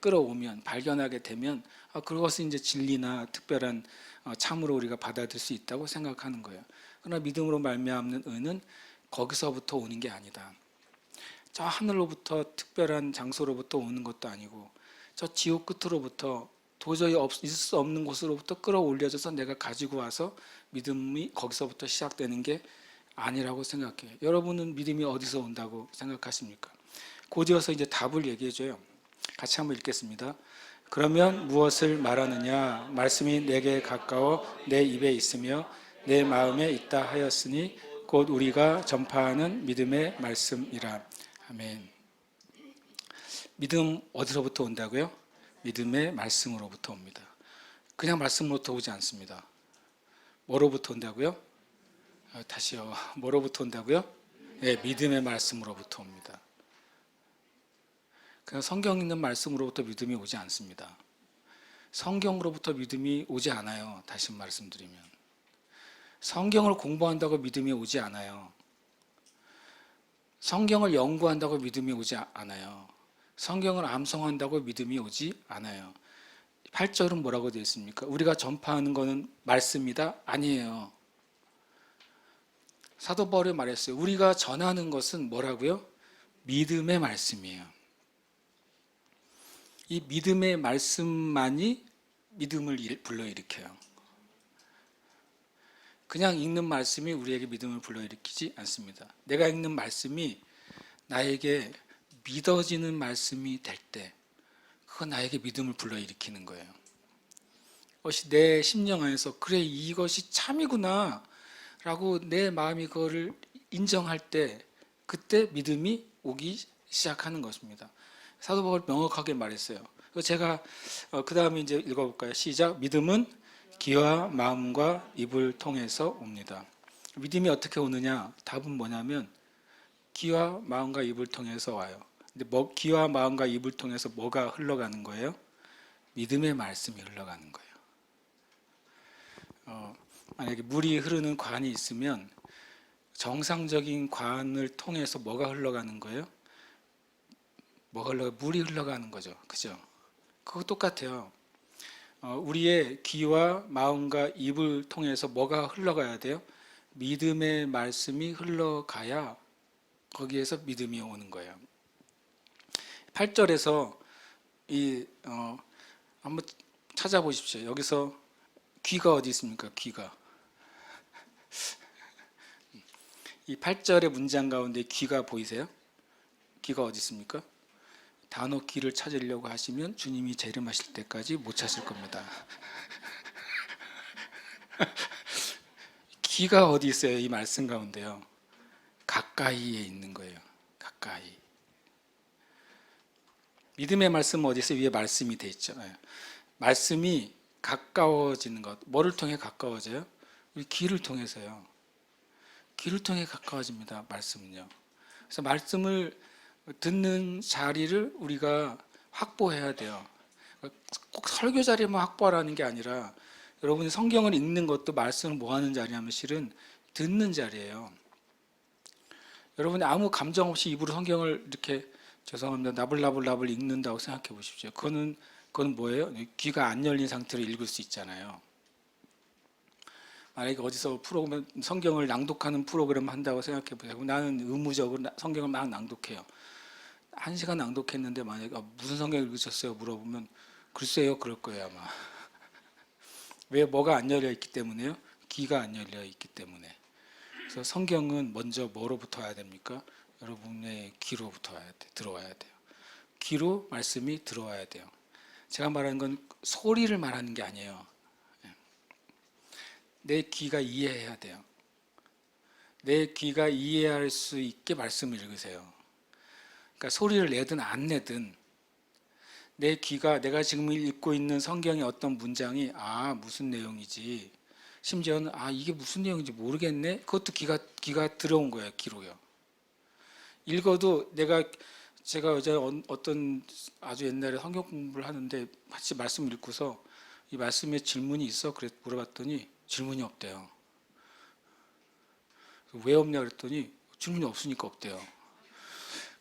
끌어오면 발견하게 되면 그것은 이제 진리나 특별한 참으로 우리가 받아들일 수 있다고 생각하는 거예요. 그러나 믿음으로 말미암는 의는 거기서부터 오는 게 아니다. 저 하늘로부터 특별한 장소로부터 오는 것도 아니고 저 지옥 끝으로부터 도저히 있을 수 없는 곳으로부터 끌어올려져서 내가 가지고 와서 믿음이 거기서부터 시작되는 게 아니라고 생각해요. 여러분은 믿음이 어디서 온다고 생각하십니까? 곧이어서 이제 답을 얘기해줘요. 같이 한번 읽겠습니다. 그러면 무엇을 말하느냐? 말씀이 내게 가까워 내 입에 있으며 내 마음에 있다 하였으니 곧 우리가 전파하는 믿음의 말씀이라. 아멘. 믿음 어디로부터 온다고요? 믿음의 말씀으로부터 옵니다. 그냥 말씀으로부터 오지 않습니다. 뭐로부터 온다고요? 다시요. 뭐로부터 온다고요? 네, 믿음의 말씀으로부터 옵니다. 그냥 성경 있는 말씀으로부터 믿음이 오지 않습니다. 성경으로부터 믿음이 오지 않아요. 다시 말씀드리면. 성경을 공부한다고 믿음이 오지 않아요. 성경을 연구한다고 믿음이 오지 않아요. 성경을 암송한다고 믿음이 오지 않아요. 8절은 뭐라고 되어 있습니까? 우리가 전파하는 것은 말씀이다? 아니에요. 사도 바울이 말했어요. 우리가 전하는 것은 뭐라고요? 믿음의 말씀이에요. 이 믿음의 말씀만이 믿음을 불러일으켜요. 그냥 읽는 말씀이 우리에게 믿음을 불러일으키지 않습니다. 내가 읽는 말씀이 나에게 믿어지는 말씀이 될 때, 그건 나에게 믿음을 불러일으키는 거예요. 그것이 내 심령 안에서 그래 이것이 참이구나 라고 내 마음이 그거를 인정할 때, 그때 믿음이 오기 시작하는 것입니다. 사도 바울이 명확하게 말했어요. 제가 그 다음에 이제 읽어볼까요? 시작. 믿음은 귀와 마음과 입을 통해서 옵니다. 믿음이 어떻게 오느냐? 답은 뭐냐면 귀와 마음과 입을 통해서 와요. 근데 귀와 마음과 입을 통해서 뭐가 흘러가는 거예요? 믿음의 말씀이 흘러가는 거예요. 만약에 물이 흐르는 관이 있으면 정상적인 관을 통해서 뭐가 흘러가는 거예요? 물이 흘러가는 거죠. 그죠? 그거 똑같아요. 우리의 귀와 마음과 입을 통해서 뭐가 흘러가야 돼요? 믿음의 말씀이 흘러가야 거기에서 믿음이 오는 거예요. 8절에서 한번 찾아보십시오. 여기서 귀가 어디 있습니까? 귀가. 이 8절의 문장 가운데 귀가 보이세요? 귀가 어디 있습니까? 단어 귀를 찾으려고 하시면 주님이 재림하실 때까지 못 찾을 겁니다. 귀가 어디 있어요? 이 말씀 가운데요. 가까이에 있는 거예요. 가까이. 믿음의 말씀은 어디 있어요? 위에 말씀이 돼 있죠. 말씀이 가까워지는 것. 뭐를 통해 가까워져요? 우리 귀를 통해서요. 귀를 통해 가까워집니다. 말씀은요. 그래서 말씀을 듣는 자리를 우리가 확보해야 돼요. 꼭 설교 자리만 확보하라는 게 아니라 여러분이 성경을 읽는 것도 말씀을 뭐 하는 자리냐면 실은 듣는 자리예요. 여러분이 아무 감정 없이 입으로 성경을 이렇게 죄송합니다. 나불나불 읽는다고 생각해 보십시오. 그거는 뭐예요? 귀가 안 열린 상태로 읽을 수 있잖아요. 만약에 어디서 프로그램 성경을 낭독하는 프로그램 한다고 생각해 보세요. 나는 의무적으로 성경을 막 낭독해요. 1시간 낭독했는데 만약에 무슨 성경 읽으셨어요? 물어보면 글쎄요 그럴 거예요 아마. 왜? 뭐가 안 열려 있기 때문에요? 귀가 안 열려 있기 때문에. 그래서 성경은 먼저 뭐로부터 와야 됩니까? 여러분의 귀로부터 들어와야 돼요. 귀로 말씀이 들어와야 돼요. 제가 말하는 건 소리를 말하는 게 아니에요. 내 귀가 이해해야 돼요. 내 귀가 이해할 수 있게 말씀을 읽으세요. 그러니까 소리를 내든 안 내든 내 귀가 내가 지금 읽고 있는 성경의 어떤 문장이 무슨 내용이지, 심지어는 이게 무슨 내용인지 모르겠네. 그것도 귀가 들어온 거예요. 귀로요. 읽어도 제가 어제 어떤 아주 옛날에 성경 공부를 하는데 같이 말씀 읽고서 이 말씀에 질문이 있어? 그래 물어봤더니 질문이 없대요. 왜 없냐 그랬더니 질문이 없으니까 없대요.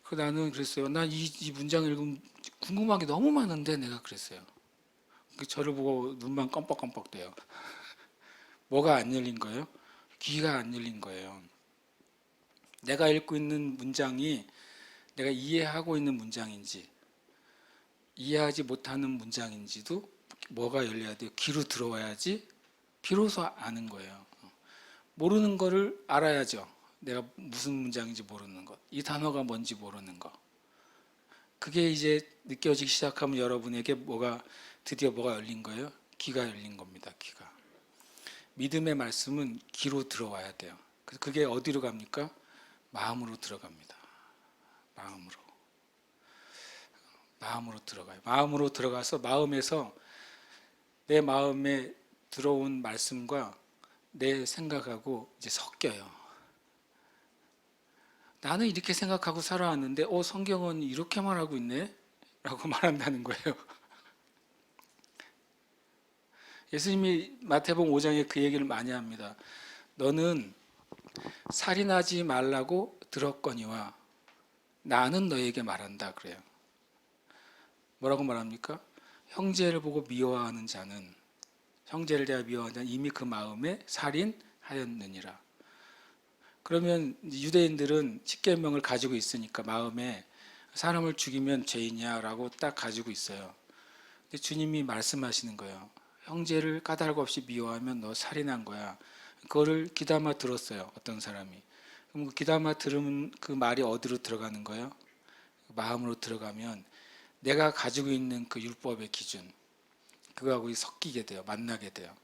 그래서 나는 그랬어요. 난 이 문장을 읽으면 궁금한 게 너무 많은데 내가 그랬어요. 저를 보고 눈만 껌뻑껌뻑 대요. 뭐가 안 열린 거예요? 귀가 안 열린 거예요. 내가 읽고 있는 문장이 내가 이해하고 있는 문장인지 이해하지 못하는 문장인지도 뭐가 열려야 돼요? 귀로 들어와야지 비로소 아는 거예요. 모르는 거를 알아야죠. 내가 무슨 문장인지 모르는 것, 이 단어가 뭔지 모르는 것. 그게 이제 느껴지기 시작하면 여러분에게 드디어 뭐가 열린 거예요? 귀가 열린 겁니다. 귀가. 믿음의 말씀은 귀로 들어와야 돼요. 그게 어디로 갑니까? 마음으로 들어갑니다. 마음으로 들어가요. 마음으로 들어가서 마음에서 내 마음에 들어온 말씀과 내 생각하고 이제 섞여요. 나는 이렇게 생각하고 살아왔는데 성경은 이렇게 말하고 있네? 라고 말한다는 거예요. 예수님이 마태복음 5장에 그 얘기를 많이 합니다. 너는 살인하지 말라고 들었거니와 나는 너에게 말한다 그래요. 뭐라고 말합니까? 형제를 보고 미워하는 자는, 형제를 대하여 미워하는 자는 이미 그 마음에 살인하였느니라. 그러면 유대인들은 십계명을 가지고 있으니까 마음에 사람을 죽이면 죄이냐라고 딱 가지고 있어요. 근데 주님이 말씀하시는 거예요. 형제를 까닭 없이 미워하면 너 살인한 거야. 그거를 귀담아 들었어요. 어떤 사람이. 그럼 그 귀담아 들으면 그 말이 어디로 들어가는 거예요? 마음으로 들어가면 내가 가지고 있는 그 율법의 기준, 그거하고 섞이게 돼요. 만나게 돼요.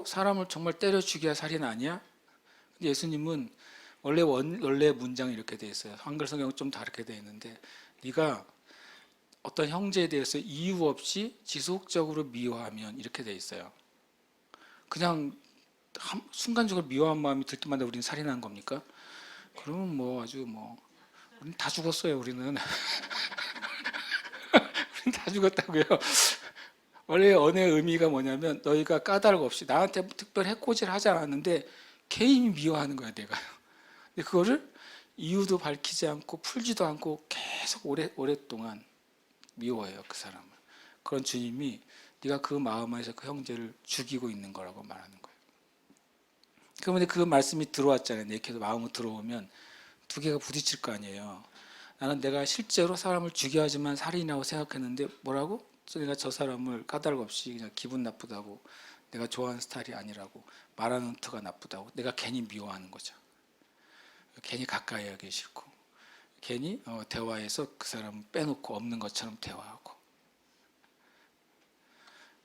사람을 정말 때려 죽여야 살인 아니야? 근데 예수님은 원래 문장이 이렇게 돼 있어요. 한글 성경은 좀 다르게 돼 있는데, 네가 어떤 형제에 대해서 이유 없이 지속적으로 미워하면, 이렇게 돼 있어요. 그냥 순간적으로 미워한 마음이 들 때마다 우리는 살인한 겁니까? 그러면 뭐 아주 뭐 우리는 다 죽었어요. 우리는 다 죽었다고요. 원래 언어의 의미가 뭐냐면, 너희가 까닭 없이 나한테 특별 해코지를 하지 않았는데 개인이 미워하는 거야, 내가. 근데 그거를 이유도 밝히지 않고 풀지도 않고 계속 오랫동안 미워해요, 그 사람을. 그런 주님이 네가 그 마음 안에서 그 형제를 죽이고 있는 거라고 말하는 거예요. 그러면 그 말씀이 들어왔잖아요. 내 계속 마음으로 들어오면 두 개가 부딪힐 거 아니에요. 나는 내가 실제로 사람을 죽여야지만 살인이라고 생각했는데, 뭐라고? 내가 저 사람을 까닭 없이 그냥 기분 나쁘다고, 내가 좋아하는 스타일이 아니라고, 말하는 터가 나쁘다고, 내가 괜히 미워하는 거죠. 괜히 가까이 하기 싫고, 괜히 대화에서 그 사람을 빼놓고 없는 것처럼 대화하고,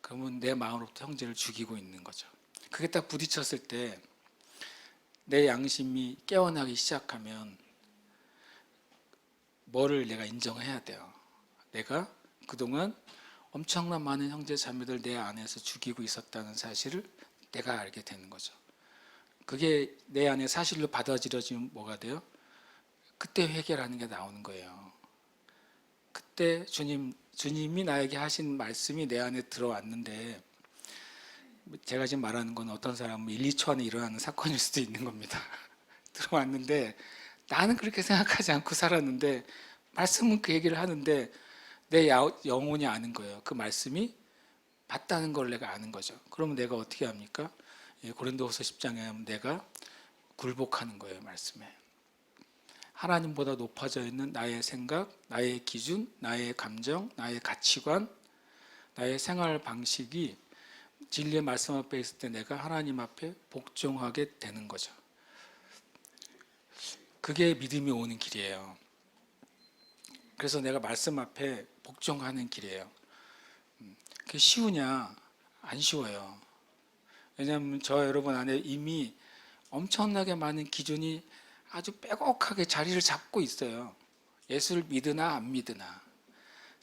그러면 내 마음으로부터 형제를 죽이고 있는 거죠. 그게 딱 부딪혔을 때 내 양심이 깨어나기 시작하면 뭐를 내가 인정해야 돼요. 내가 그동안 엄청난 많은 형제 자매들 내 안에서 죽이고 있었다는 사실을 내가 알게 되는 거죠. 그게 내 안에 사실로 받아들여지면 뭐가 돼요? 그때 회개라는 게 나오는 거예요. 그때 주님이 나에게 하신 말씀이 내 안에 들어왔는데, 제가 지금 말하는 건 어떤 사람은 1, 2초 안에 일어나는 사건일 수도 있는 겁니다. 들어왔는데 나는 그렇게 생각하지 않고 살았는데, 말씀은 그 얘기를 하는데 내 영혼이 아는 거예요. 그 말씀이 맞다는 걸 내가 아는 거죠. 그러면 내가 어떻게 합니까? 고린도후서 10장에 내가 굴복하는 거예요, 말씀에. 하나님보다 높아져 있는 나의 생각, 나의 기준, 나의 감정, 나의 가치관, 나의 생활 방식이 진리의 말씀 앞에 있을 때 내가 하나님 앞에 복종하게 되는 거죠. 그게 믿음이 오는 길이에요. 그래서 내가 말씀 앞에 복종하는 길이에요. 그게 쉬우냐? 안 쉬워요. 왜냐하면 저 여러분 안에 이미 엄청나게 많은 기준이 아주 빼곡하게 자리를 잡고 있어요. 예수를 믿으나 안 믿으나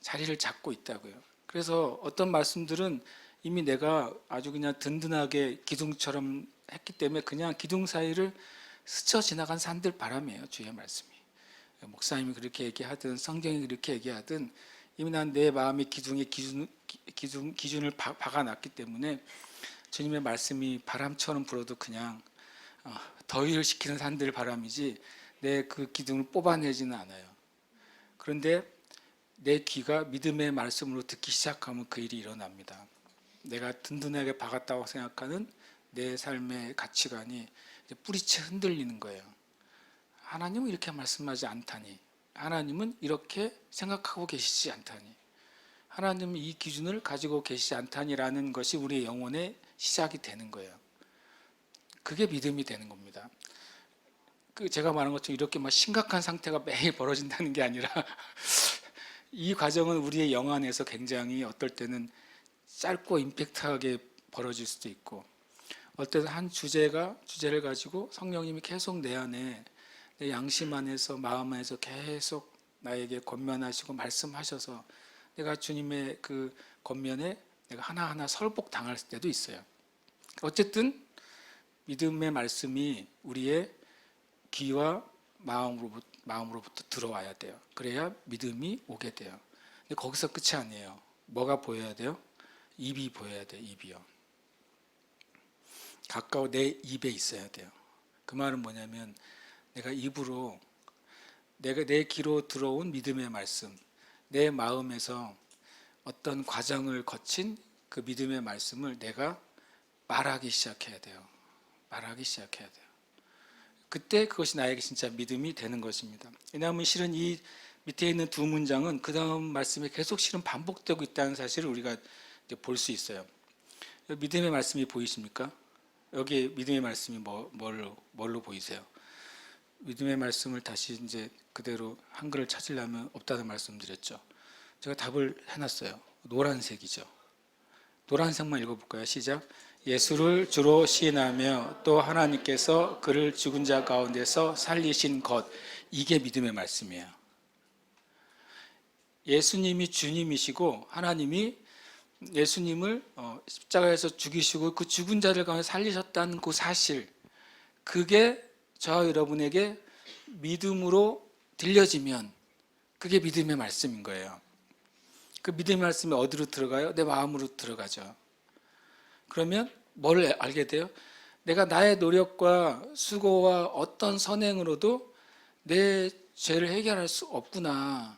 자리를 잡고 있다고요. 그래서 어떤 말씀들은 이미 내가 아주 그냥 든든하게 기둥처럼 했기 때문에 그냥 기둥 사이를 스쳐 지나간 산들 바람이에요, 주의 말씀이. 목사님이 그렇게 얘기하든 성경이 그렇게 얘기하든 이미 난 내 마음의 기준을 박아놨기 때문에 주님의 말씀이 바람처럼 불어도 그냥 더위를 식히는 산들 바람이지 내 그 기둥을 뽑아내지는 않아요. 그런데 내 귀가 믿음의 말씀으로 듣기 시작하면 그 일이 일어납니다. 내가 든든하게 박았다고 생각하는 내 삶의 가치관이 뿌리채 흔들리는 거예요. 하나님은 이렇게 말씀하지 않다니, 하나님은 이렇게 생각하고 계시지 않다니, 하나님은 이 기준을 가지고 계시지 않다니라는 것이 우리의 영혼의 시작이 되는 거예요. 그게 믿음이 되는 겁니다. 제가 말한 것처럼 이렇게 막 심각한 상태가 매일 벌어진다는 게 아니라 이 과정은 우리의 영 안에서 굉장히 어떨 때는 짧고 임팩트하게 벌어질 수도 있고, 어떨 때는 한 주제를 가지고 성령님이 계속 내 안에, 내 양심 안에서, 마음 안에서 계속 나에게 권면하시고 말씀하셔서 내가 주님의 그 권면에 내가 하나하나 설복 당할 때도 있어요. 어쨌든 믿음의 말씀이 우리의 귀와 마음으로부터 들어와야 돼요. 그래야 믿음이 오게 돼요. 근데 거기서 끝이 아니에요. 뭐가 보여야 돼요? 입이 보여야 돼요. 입이요. 가까워 내 입에 있어야 돼요. 그 말은 뭐냐면 내가 입으로 내가 내 귀로 들어온 믿음의 말씀, 내 마음에서 어떤 과정을 거친 그 믿음의 말씀을 내가 말하기 시작해야 돼요. 말하기 시작해야 돼요. 그때 그것이 나에게 진짜 믿음이 되는 것입니다. 왜냐하면 실은 이 밑에 있는 두 문장은 그 다음 말씀에 계속 실은 반복되고 있다는 사실을 우리가 볼 수 있어요. 믿음의 말씀이 보이십니까? 여기 믿음의 말씀이 뭘로 보이세요? 믿음의 말씀을 다시 이제 그대로 한글을 찾으려면 없다는 말씀드렸죠. 제가 답을 해놨어요. 노란색이죠. 노란색만 읽어볼까요? 시작. 예수를 주로 시인하며 또 하나님께서 그를 죽은 자 가운데서 살리신 것. 이게 믿음의 말씀이에요. 예수님이 주님이시고 하나님이 예수님을 십자가에서 죽이시고 그 죽은 자들 가운데 살리셨다는 그 사실, 그게 저와 여러분에게 믿음으로 들려지면 그게 믿음의 말씀인 거예요. 그 믿음의 말씀이 어디로 들어가요? 내 마음으로 들어가죠. 그러면 뭘 알게 돼요? 내가 나의 노력과 수고와 어떤 선행으로도 내 죄를 해결할 수 없구나.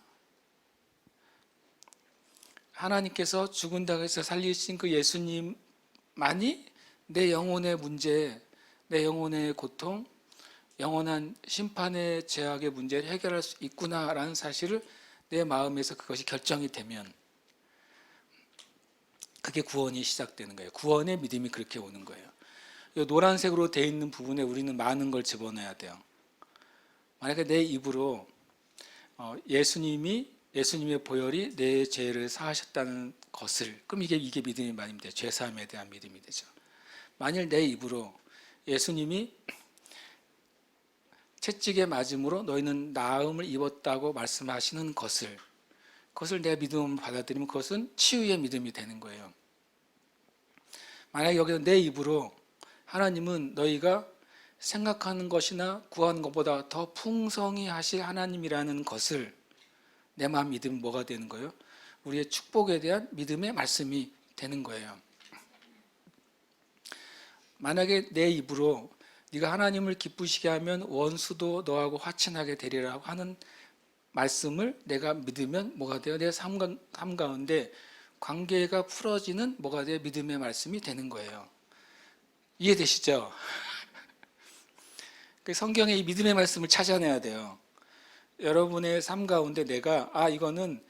하나님께서 죽은 자에서 살리신 그 예수님만이 내 영혼의 문제, 내 영혼의 고통, 영원한 심판의 죄악의 문제를 해결할 수 있구나라는 사실을 내 마음에서 그것이 결정이 되면 그게 구원이 시작되는 거예요. 구원의 믿음이 그렇게 오는 거예요. 이 노란색으로 되어 있는 부분에 우리는 많은 걸 집어넣어야 돼요. 만약에 내 입으로 예수님의 보혈이 내 죄를 사하셨다는 것을, 그럼 이게 믿음의 말입니다. 죄사함에 대한 믿음이 되죠. 만일 내 입으로 예수님이 채찍에 맞음으로 너희는 나음을 입었다고 말씀하시는 그것을 내가 믿음으로 받아들이면 그것은 치유의 믿음이 되는 거예요. 만약에 여기서 내 입으로 하나님은 너희가 생각하는 것이나 구하는 것보다 더 풍성히 하실 하나님이라는 것을 내 마음 믿으면 뭐가 되는 거예요? 우리의 축복에 대한 믿음의 말씀이 되는 거예요. 만약에 내 입으로 네가 하나님을 기쁘시게 하면 원수도 너하고 화친하게 되리라고 하는 말씀을 내가 믿으면 뭐가 돼요? 내 삶 가운데 관계가 풀어지는 뭐가 돼요? 믿음의 말씀이 되는 거예요. 이해되시죠? 성경에 이 믿음의 말씀을 찾아내야 돼요. 여러분의 삶 가운데 내가 이거는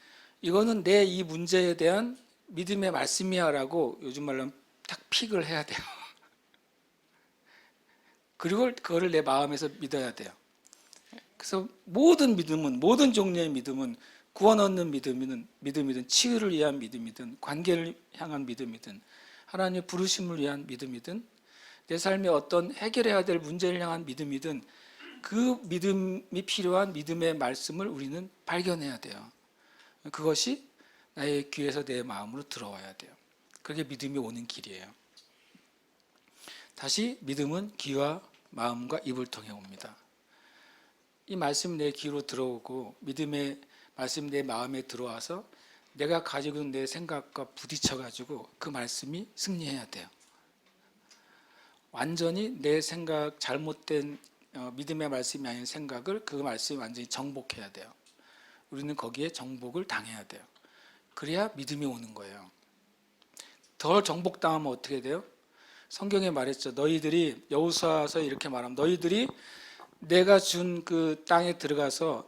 내 이 문제에 대한 믿음의 말씀이야 라고 요즘 말로 딱 픽을 해야 돼요. 그리고 그거를 내 마음에서 믿어야 돼요. 그래서 모든 믿음은, 모든 종류의 믿음은 구원 얻는 믿음이든 치유를 위한 믿음이든 관계를 향한 믿음이든 하나님의 부르심을 위한 믿음이든 내 삶에 어떤 해결해야 될 문제를 향한 믿음이든 그 믿음이 필요한 믿음의 말씀을 우리는 발견해야 돼요. 그것이 나의 귀에서 내 마음으로 들어와야 돼요. 그게 믿음이 오는 길이에요. 다시 믿음은 귀와 마음과 입을 통해 옵니다. 이 말씀이 내 귀로 들어오고 믿음의 말씀이 내 마음에 들어와서 내가 가지고 있는 내 생각과 부딪혀가지고 그 말씀이 승리해야 돼요. 완전히 내 생각, 잘못된 믿음의 말씀이 아닌 생각을 그 말씀이 완전히 정복해야 돼요. 우리는 거기에 정복을 당해야 돼요. 그래야 믿음이 오는 거예요. 덜 정복당하면 어떻게 돼요? 성경에 말했죠. 너희들이, 여호수아서 이렇게 말하면 너희들이 내가 준 그 땅에 들어가서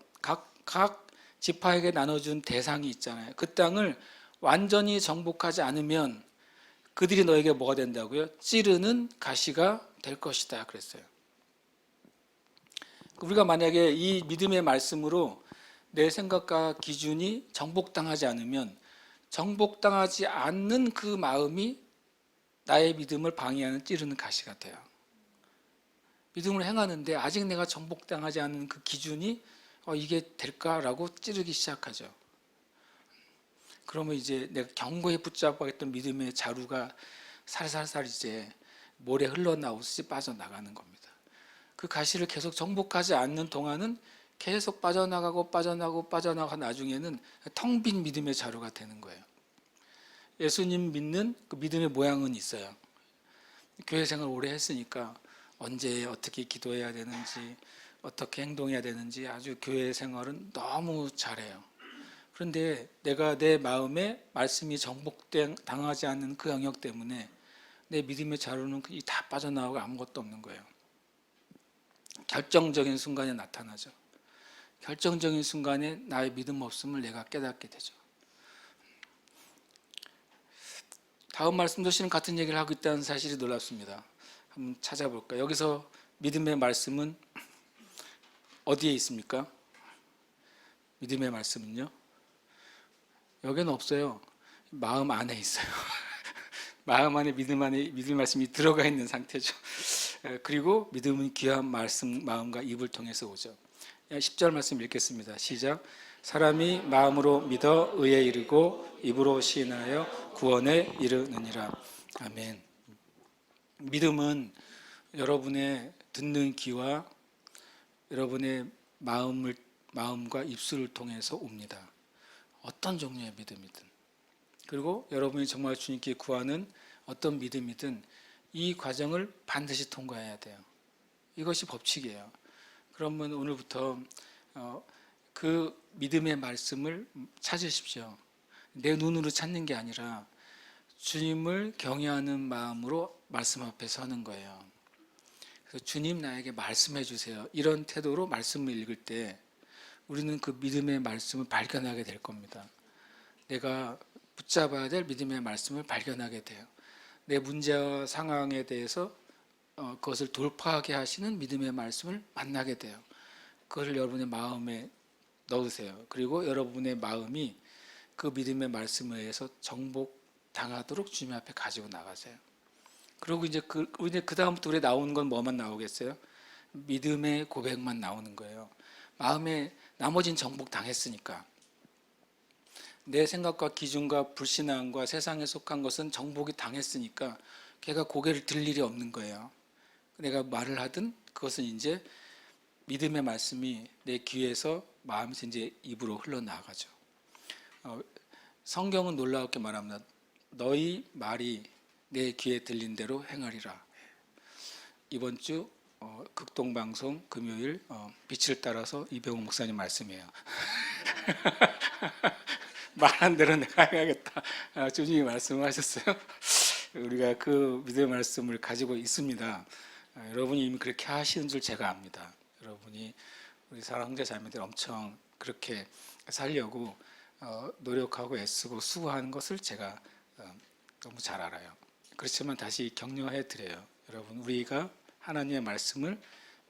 각 지파에게 나눠준 대상이 있잖아요. 그 땅을 완전히 정복하지 않으면 그들이 너에게 뭐가 된다고요? 찌르는 가시가 될 것이다 그랬어요. 우리가 만약에 이 믿음의 말씀으로 내 생각과 기준이 정복당하지 않으면 정복당하지 않는 그 마음이 나의 믿음을 방해하는 찌르는 가시가 돼요. 믿음을 행하는데 아직 내가 정복당하지 않은 그 기준이 이게 될까라고 찌르기 시작하죠. 그러면 이제 내가 견고히 붙잡고 있던 믿음의 자루가 살살살 이제 모래 흘러나오듯이 빠져나가는 겁니다. 그 가시를 계속 정복하지 않는 동안은 계속 빠져나가고 나중에는 텅 빈 믿음의 자루가 되는 거예요. 예수님 믿는 그 믿음의 모양은 있어요. 교회 생활 오래 했으니까 언제 어떻게 기도해야 되는지 어떻게 행동해야 되는지 아주 교회 생활은 너무 잘해요. 그런데 내가 내 마음에 말씀이 정복당하지 않는 그 영역 때문에 내 믿음의 자루는 다 빠져나오고 아무것도 없는 거예요. 결정적인 순간에 나타나죠. 결정적인 순간에 나의 믿음 없음을 내가 깨닫게 되죠. 다음 말씀도 실은 같은 얘기를 하고 있다는 사실이 놀랍습니다. 한번 찾아볼까요? 여기서 믿음의 말씀은 어디에 있습니까? 믿음의 말씀은요? 여기는 없어요. 마음 안에 있어요. 마음 안에 믿음의 말씀이 들어가 있는 상태죠. 그리고 믿음은 귀한 말씀, 마음과 입을 통해서 오죠. 10절 말씀 읽겠습니다. 시작. 사람이 마음으로 믿어 의에 이르고 입으로 시인하여 구원에 이르느니라. 아멘. 믿음은 여러분의 듣는 귀와 여러분의 마음과 입술을 통해서 옵니다. 어떤 종류의 믿음이든, 그리고 여러분이 정말 주님께 구하는 어떤 믿음이든 이 과정을 반드시 통과해야 돼요. 이것이 법칙이에요. 그러면 오늘부터 그 믿음의 말씀을 찾으십시오. 내 눈으로 찾는 게 아니라 주님을 경외하는 마음으로 말씀 앞에 서는 거예요. 그래서 주님 나에게 말씀해 주세요. 이런 태도로 말씀을 읽을 때 우리는 그 믿음의 말씀을 발견하게 될 겁니다. 내가 붙잡아야 될 믿음의 말씀을 발견하게 돼요. 내 문제와 상황에 대해서 그것을 돌파하게 하시는 믿음의 말씀을 만나게 돼요. 그것을 여러분의 마음에 넣으세요. 그리고 여러분의 마음이 그 믿음의 말씀에 의해서 정복당하도록 주님 앞에 가지고 나가세요. 그리고 이제 그 다음부터 우리 나오는 건 뭐만 나오겠어요? 믿음의 고백만 나오는 거예요. 마음에 나머진 정복당했으니까. 내 생각과 기준과 불신앙과 세상에 속한 것은 정복이 당했으니까 걔가 고개를 들 일이 없는 거예요. 내가 말을 하든 그것은 이제 믿음의 말씀이 내 귀에서 마음에서 이제 입으로 흘러나가죠. 성경은 놀라웠게 말합니다. 너희 말이 내 귀에 들린 대로 행하리라. 이번 주 극동방송 금요일 빛을 따라서 이병훈 목사님 말씀이에요. 말한 대로 내가 해야겠다. 주님이 말씀하셨어요. 우리가 그 믿음의 말씀을 가지고 있습니다. 여러분이 이미 그렇게 하시는 줄 제가 압니다. 여러분이 우리 사랑 형제 자매들 엄청 그렇게 살려고 노력하고 애쓰고 수고하는 것을 제가 너무 잘 알아요. 그렇지만 다시 격려해 드려요. 여러분, 우리가 하나님의 말씀을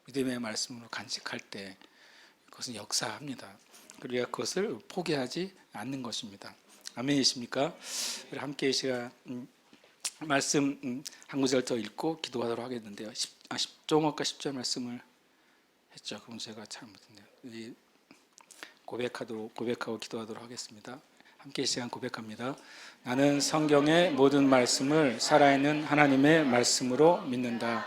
믿음의 말씀으로 간직할 때 그것은 역사합니다. 우리가 그것을 포기하지 않는 것입니다. 아멘이십니까? 함께 이 시간 말씀 한 구절 더 읽고 기도하도록 하겠는데요. 10종업과 10절 말씀을 했죠. 그럼 제가 잘못했네요. 고백하고 기도하도록 하겠습니다. 함께 이 시간 고백합니다. 나는 성경의 모든 말씀을 살아있는 하나님의 말씀으로 믿는다.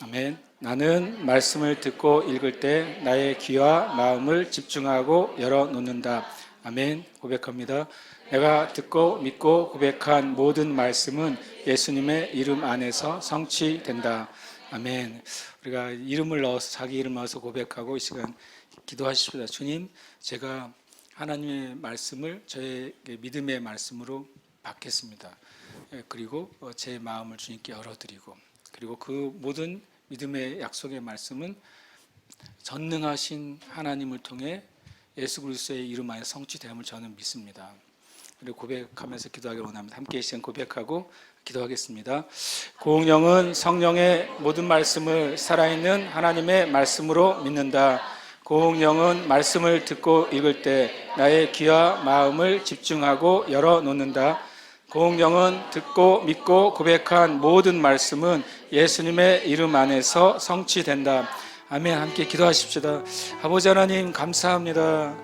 아멘. 나는 말씀을 듣고 읽을 때 나의 귀와 마음을 집중하고 열어놓는다. 아멘. 고백합니다. 내가 듣고 믿고 고백한 모든 말씀은 예수님의 이름 안에서 성취된다. 아멘. 우리가 이름을 넣어서 자기 이름 넣어서 고백하고 이 시간 기도하십시다. 주님, 제가 하나님의 말씀을 저의 믿음의 말씀으로 받겠습니다. 그리고 제 마음을 주님께 열어드리고, 그리고 그 모든 믿음의 약속의 말씀은 전능하신 하나님을 통해 예수 그리스도의 이름 안에 성취됨을 저는 믿습니다. 그리고 고백하면서 기도하기를 원합니다. 함께 이 시간 고백하고 기도하겠습니다. 고운영은 성령의 모든 말씀을 살아있는 하나님의 말씀으로 믿는다. 고운영은 말씀을 듣고 읽을 때 나의 귀와 마음을 집중하고 열어놓는다. 고운영은 듣고 믿고 고백한 모든 말씀은 예수님의 이름 안에서 성취된다. 아멘. 함께 기도하십시다. 아버지 하나님 감사합니다.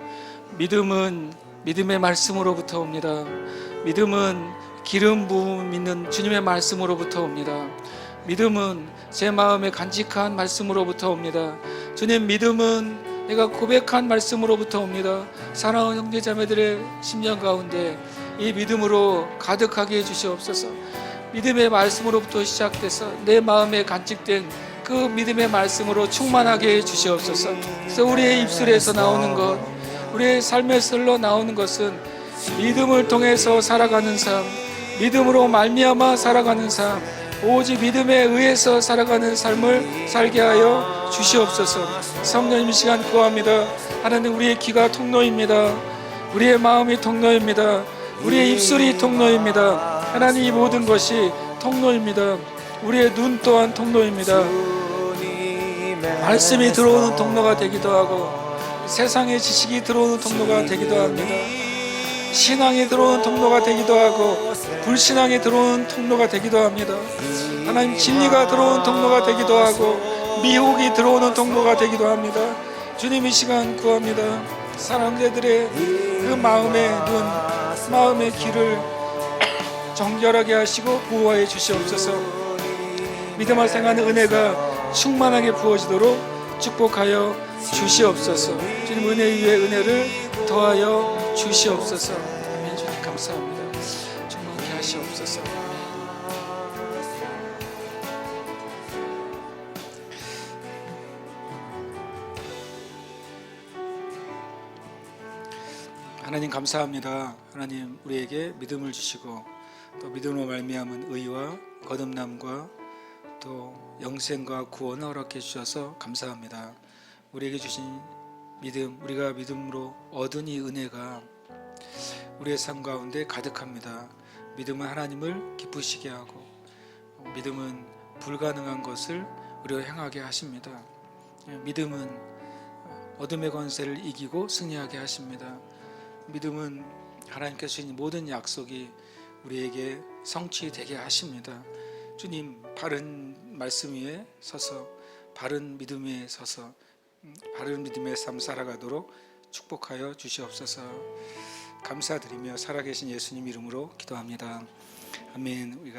믿음은 믿음의 말씀으로부터 옵니다. 믿음은 기름 부음 있는 주님의 말씀으로부터 옵니다. 믿음은 제 마음에 간직한 말씀으로부터 옵니다. 주님, 믿음은 내가 고백한 말씀으로부터 옵니다. 사랑하는 형제자매들의 심령 가운데 이 믿음으로 가득하게 해주시옵소서. 믿음의 말씀으로부터 시작돼서 내 마음에 간직된 그 믿음의 말씀으로 충만하게 해주시옵소서. 그래서 우리의 입술에서 나오는 것, 우리의 삶에서 흘러나오는 것은 믿음을 통해서 살아가는 삶, 믿음으로 말미암아 살아가는 삶, 오직 믿음에 의해서 살아가는 삶을 살게 하여 주시옵소서. 성령님, 이 시간 구합니다. 하나님, 우리의 귀가 통로입니다. 우리의 마음이 통로입니다. 우리의 입술이 통로입니다. 하나님, 이 모든 것이 통로입니다. 우리의 눈 또한 통로입니다. 말씀이 들어오는 통로가 되기도 하고 세상의 지식이 들어오는 통로가 되기도 합니다. 신앙이 들어오는 통로가 되기도 하고 불신앙이 들어오는 통로가 되기도 합니다. 하나님 진리가 들어오는 통로가 되기도 하고 미혹이 들어오는 통로가 되기도 합니다. 주님 이 시간 구합니다. 사랑자들의 그 마음의 눈, 마음의 길을 정결하게 하시고 보호해 주시옵소서. 믿음을 생하는 은혜가 충만하게 부어지도록 축복하여 주시옵소서. 주님 은혜 위에 은혜를 더하여 주시옵소서. 아멘. 주님 감사합니다. 충만하게 하시옵소서. 하나님 감사합니다. 하나님 우리에게 믿음을 주시고 또 믿음으로 말미암은 의와 거듭남과 또 영생과 구원을 허락해 주셔서 감사합니다. 우리에게 주신 믿음, 우리가 믿음으로 얻은 이 은혜가 우리의 삶 가운데 가득합니다. 믿음은 하나님을 기쁘시게 하고 믿음은 불가능한 것을 우리가 행하게 하십니다. 믿음은 어둠의 권세를 이기고 승리하게 하십니다. 믿음은 하나님께서 주신 모든 약속이 우리에게 성취되게 하십니다. 주님 바른 말씀 위에 서서 바른 믿음 위에 서서 바른 믿음의 삶 살아가도록 축복하여 주시옵소서. 감사드리며 살아계신 예수님 이름으로 기도합니다. 아멘.